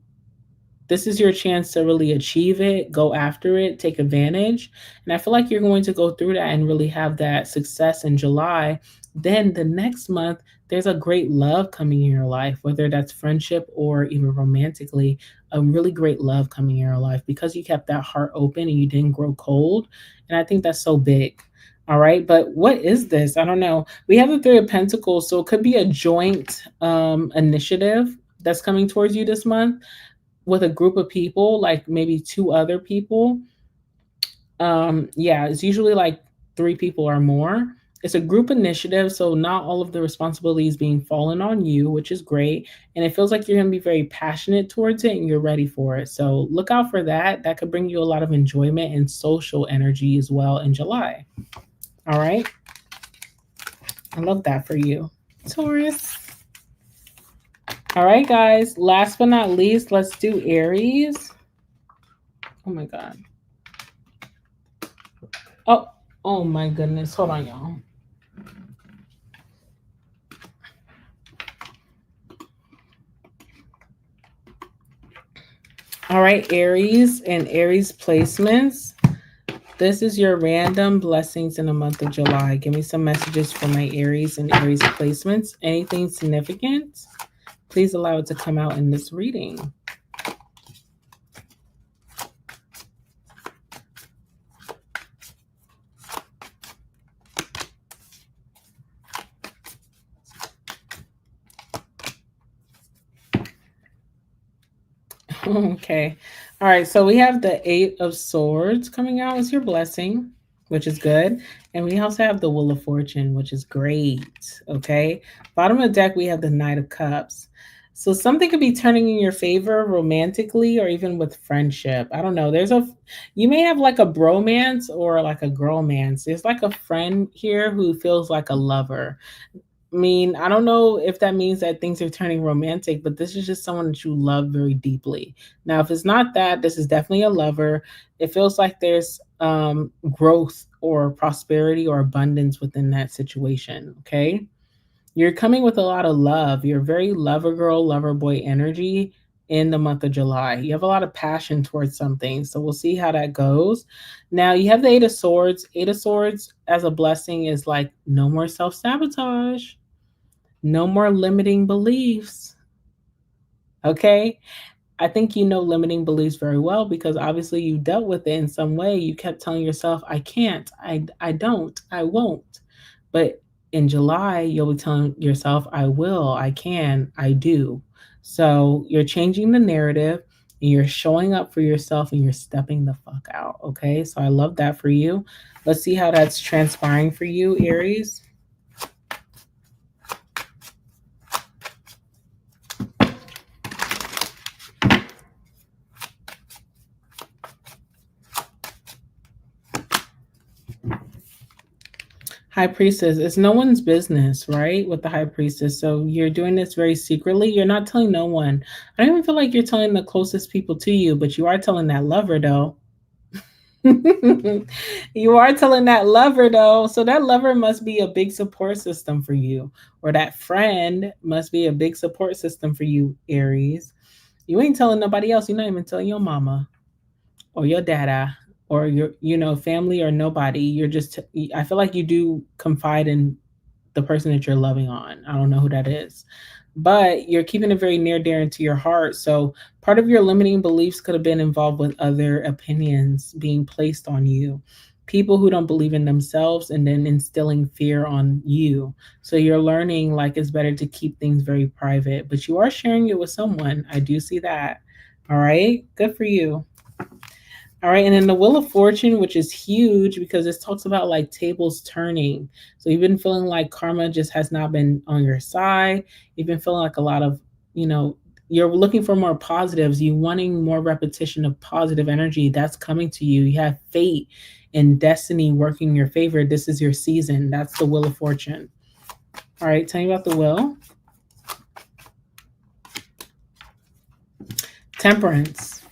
this is your chance to really achieve it, go after it, take advantage. And I feel like you're going to go through that and really have that success in July. Then the next month, there's a great love coming in your life, whether that's friendship or even romantically, a really great love coming in your life because you kept that heart open and you didn't grow cold. And I think that's so big. All right. But what is this? I don't know. We have the Three of Pentacles. So it could be a joint initiative that's coming towards you this month with a group of people, like maybe two other people. Yeah, it's usually like three people or more. It's a group initiative, so not all of the responsibilities being fallen on you, which is great. And it feels like you're going to be very passionate towards it and you're ready for it. So look out for that. That could bring you a lot of enjoyment and social energy as well in July. All right. I love that for you, Taurus. All right, guys. Last but not least, let's do Aries. Oh my God. Oh my goodness. Hold on, y'all. All right, Aries and Aries placements. This is your random blessings in the month of July. Give me some messages for my Aries and Aries placements. Anything significant? Please allow it to come out in this reading. Okay. All right. So we have the Eight of Swords coming out as your blessing, which is good. And we also have the Wheel of Fortune, which is great. Okay. Bottom of the deck, we have the Knight of Cups. So something could be turning in your favor romantically or even with friendship. I don't know. You may have like a bromance or like a girlmance. There's like a friend here who feels like a lover. I mean, I don't know if that means that things are turning romantic, but this is just someone that you love very deeply. Now, if it's not that, this is definitely a lover. It feels like there's growth or prosperity or abundance within that situation. Okay. You're coming with a lot of love. You're very lover girl, lover boy energy in the month of July. You have a lot of passion towards something. So we'll see how that goes. Now you have the Eight of Swords. Eight of Swords as a blessing is like no more self sabotage, no more limiting beliefs. Okay. I think you know limiting beliefs very well because obviously you dealt with it in some way. You kept telling yourself, I can't, I don't, I won't. But in July, you'll be telling yourself, I will, I can, I do. So you're changing the narrative and you're showing up for yourself and you're stepping the fuck out. Okay. So I love that for you. Let's see how that's transpiring for you, Aries. High Priestess, it's no one's business, right? With the High Priestess. So you're doing this very secretly. You're not telling no one. I don't even feel like you're telling the closest people to you, but you are telling that lover, though. You are telling that lover, though. So that lover must be a big support system for you, or that friend must be a big support system for you, Aries. You ain't telling nobody else. You're not even telling your mama or your dada or your family or nobody. You're just I feel like you do confide in the person that you're loving on. I don't know who that is, but you're keeping it very near dear into your heart. So part of your limiting beliefs could have been involved with other opinions being placed on you, people who don't believe in themselves and then instilling fear on you. So you're learning like it's better to keep things very private, but you are sharing it with someone. I do see that. All right, good for you. All right, and then the Wheel of Fortune, which is huge because this talks about like tables turning. So you've been feeling like karma just has not been on your side. You've been feeling like a lot of, you're looking for more positives. You wanting more repetition of positive energy that's coming to you. You have fate and destiny working in your favor. This is your season. That's the Wheel of Fortune. All right, tell me about the Wheel. Temperance.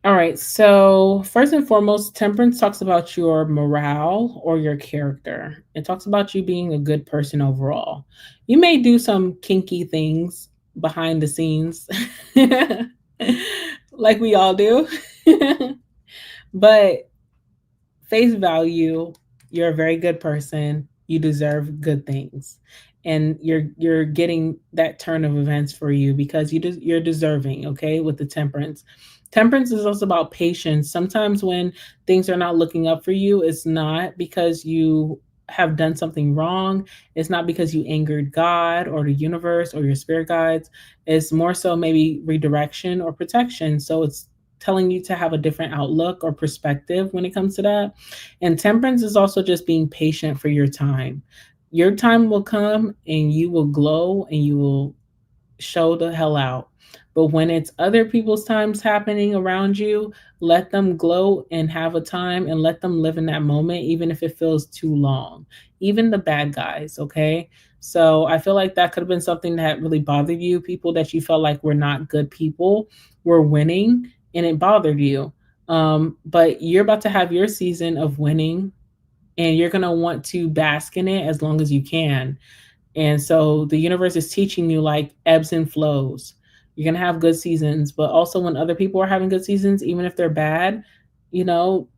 All right. So, first and foremost, temperance talks about your morale or your character. It talks about you being a good person overall. You may do some kinky things behind the scenes, like we all do. But face value, you're a very good person. You deserve good things. And you're getting that turn of events for you because you're deserving, okay, with the temperance. Temperance is also about patience. Sometimes when things are not looking up for you, it's not because you have done something wrong. It's not because you angered God or the universe or your spirit guides. It's more so maybe redirection or protection. So it's telling you to have a different outlook or perspective when it comes to that. And temperance is also just being patient for your time. Your time will come and you will glow and you will show the hell out. But when it's other people's times happening around you, let them glow and have a time and let them live in that moment, even if it feels too long. Even the bad guys, okay? So I feel like that could have been something that really bothered you. People that you felt like were not good people were winning and it bothered you. But you're about to have your season of winning and you're going to want to bask in it as long as you can. And so the universe is teaching you like ebbs and flows. You're going to have good seasons, but also when other people are having good seasons, even if they're bad, you know,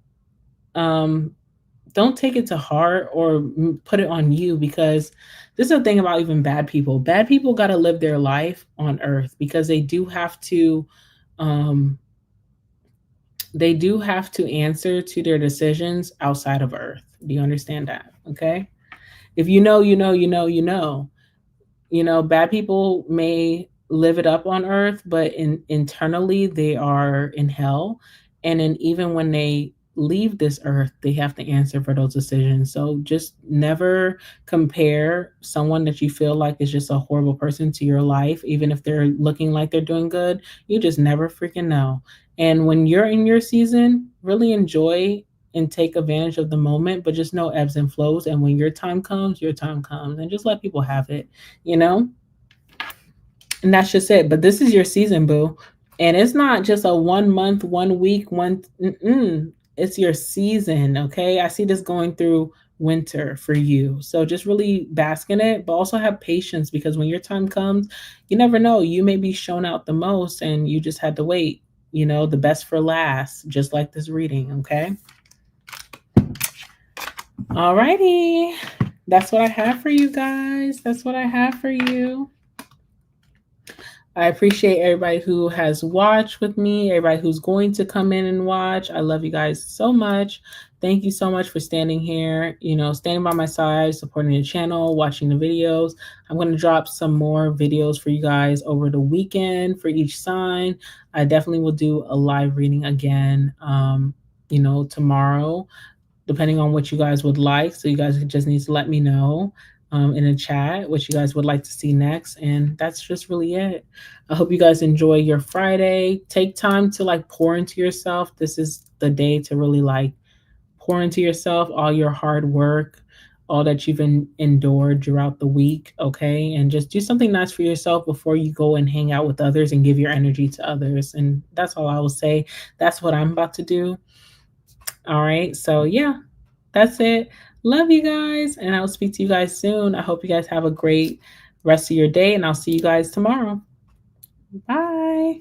don't take it to heart or put it on you because this is the thing about even bad people. Bad people got to live their life on earth because they do have to answer to their decisions outside of earth. Do you understand that? Okay. If you know, you know, you know, you know. Bad people may live it up on earth, but internally they are in hell. And then even when they leave this earth, they have to answer for those decisions. So just never compare someone that you feel like is just a horrible person to your life, even if they're looking like they're doing good. You just never freaking know. And when you're in your season, really enjoy and take advantage of the moment, but just know ebbs and flows. And when your time comes, and just let people have it, you know? And that's just it. But this is your season, boo. And it's not just a 1 month, 1 week, it's your season, okay? I see this going through winter for you. So just really bask in it, but also have patience, because when your time comes, you never know. You may be shown out the most and you just had to wait, the best for last, just like this reading, okay? Alrighty. That's what I have for you guys. That's what I have for you. I appreciate everybody who has watched with me, everybody who's going to come in and watch. I love you guys so much. Thank you so much for standing here, standing by my side, supporting the channel, watching the videos. I'm going to drop some more videos for you guys over the weekend for each sign. I definitely will do a live reading again, tomorrow, depending on what you guys would like. So you guys just need to let me know in a chat what you guys would like to see next. And that's just really it. I hope you guys enjoy your Friday. Take time to pour into yourself. This is the day to really pour into yourself, all your hard work, all that you've endured throughout the week, okay? And just do something nice for yourself before you go and hang out with others and give your energy to others. And that's all I will say. That's what I'm about to do. All right. So, yeah, that's it. Love you guys. And I'll speak to you guys soon. I hope you guys have a great rest of your day. And I'll see you guys tomorrow. Bye.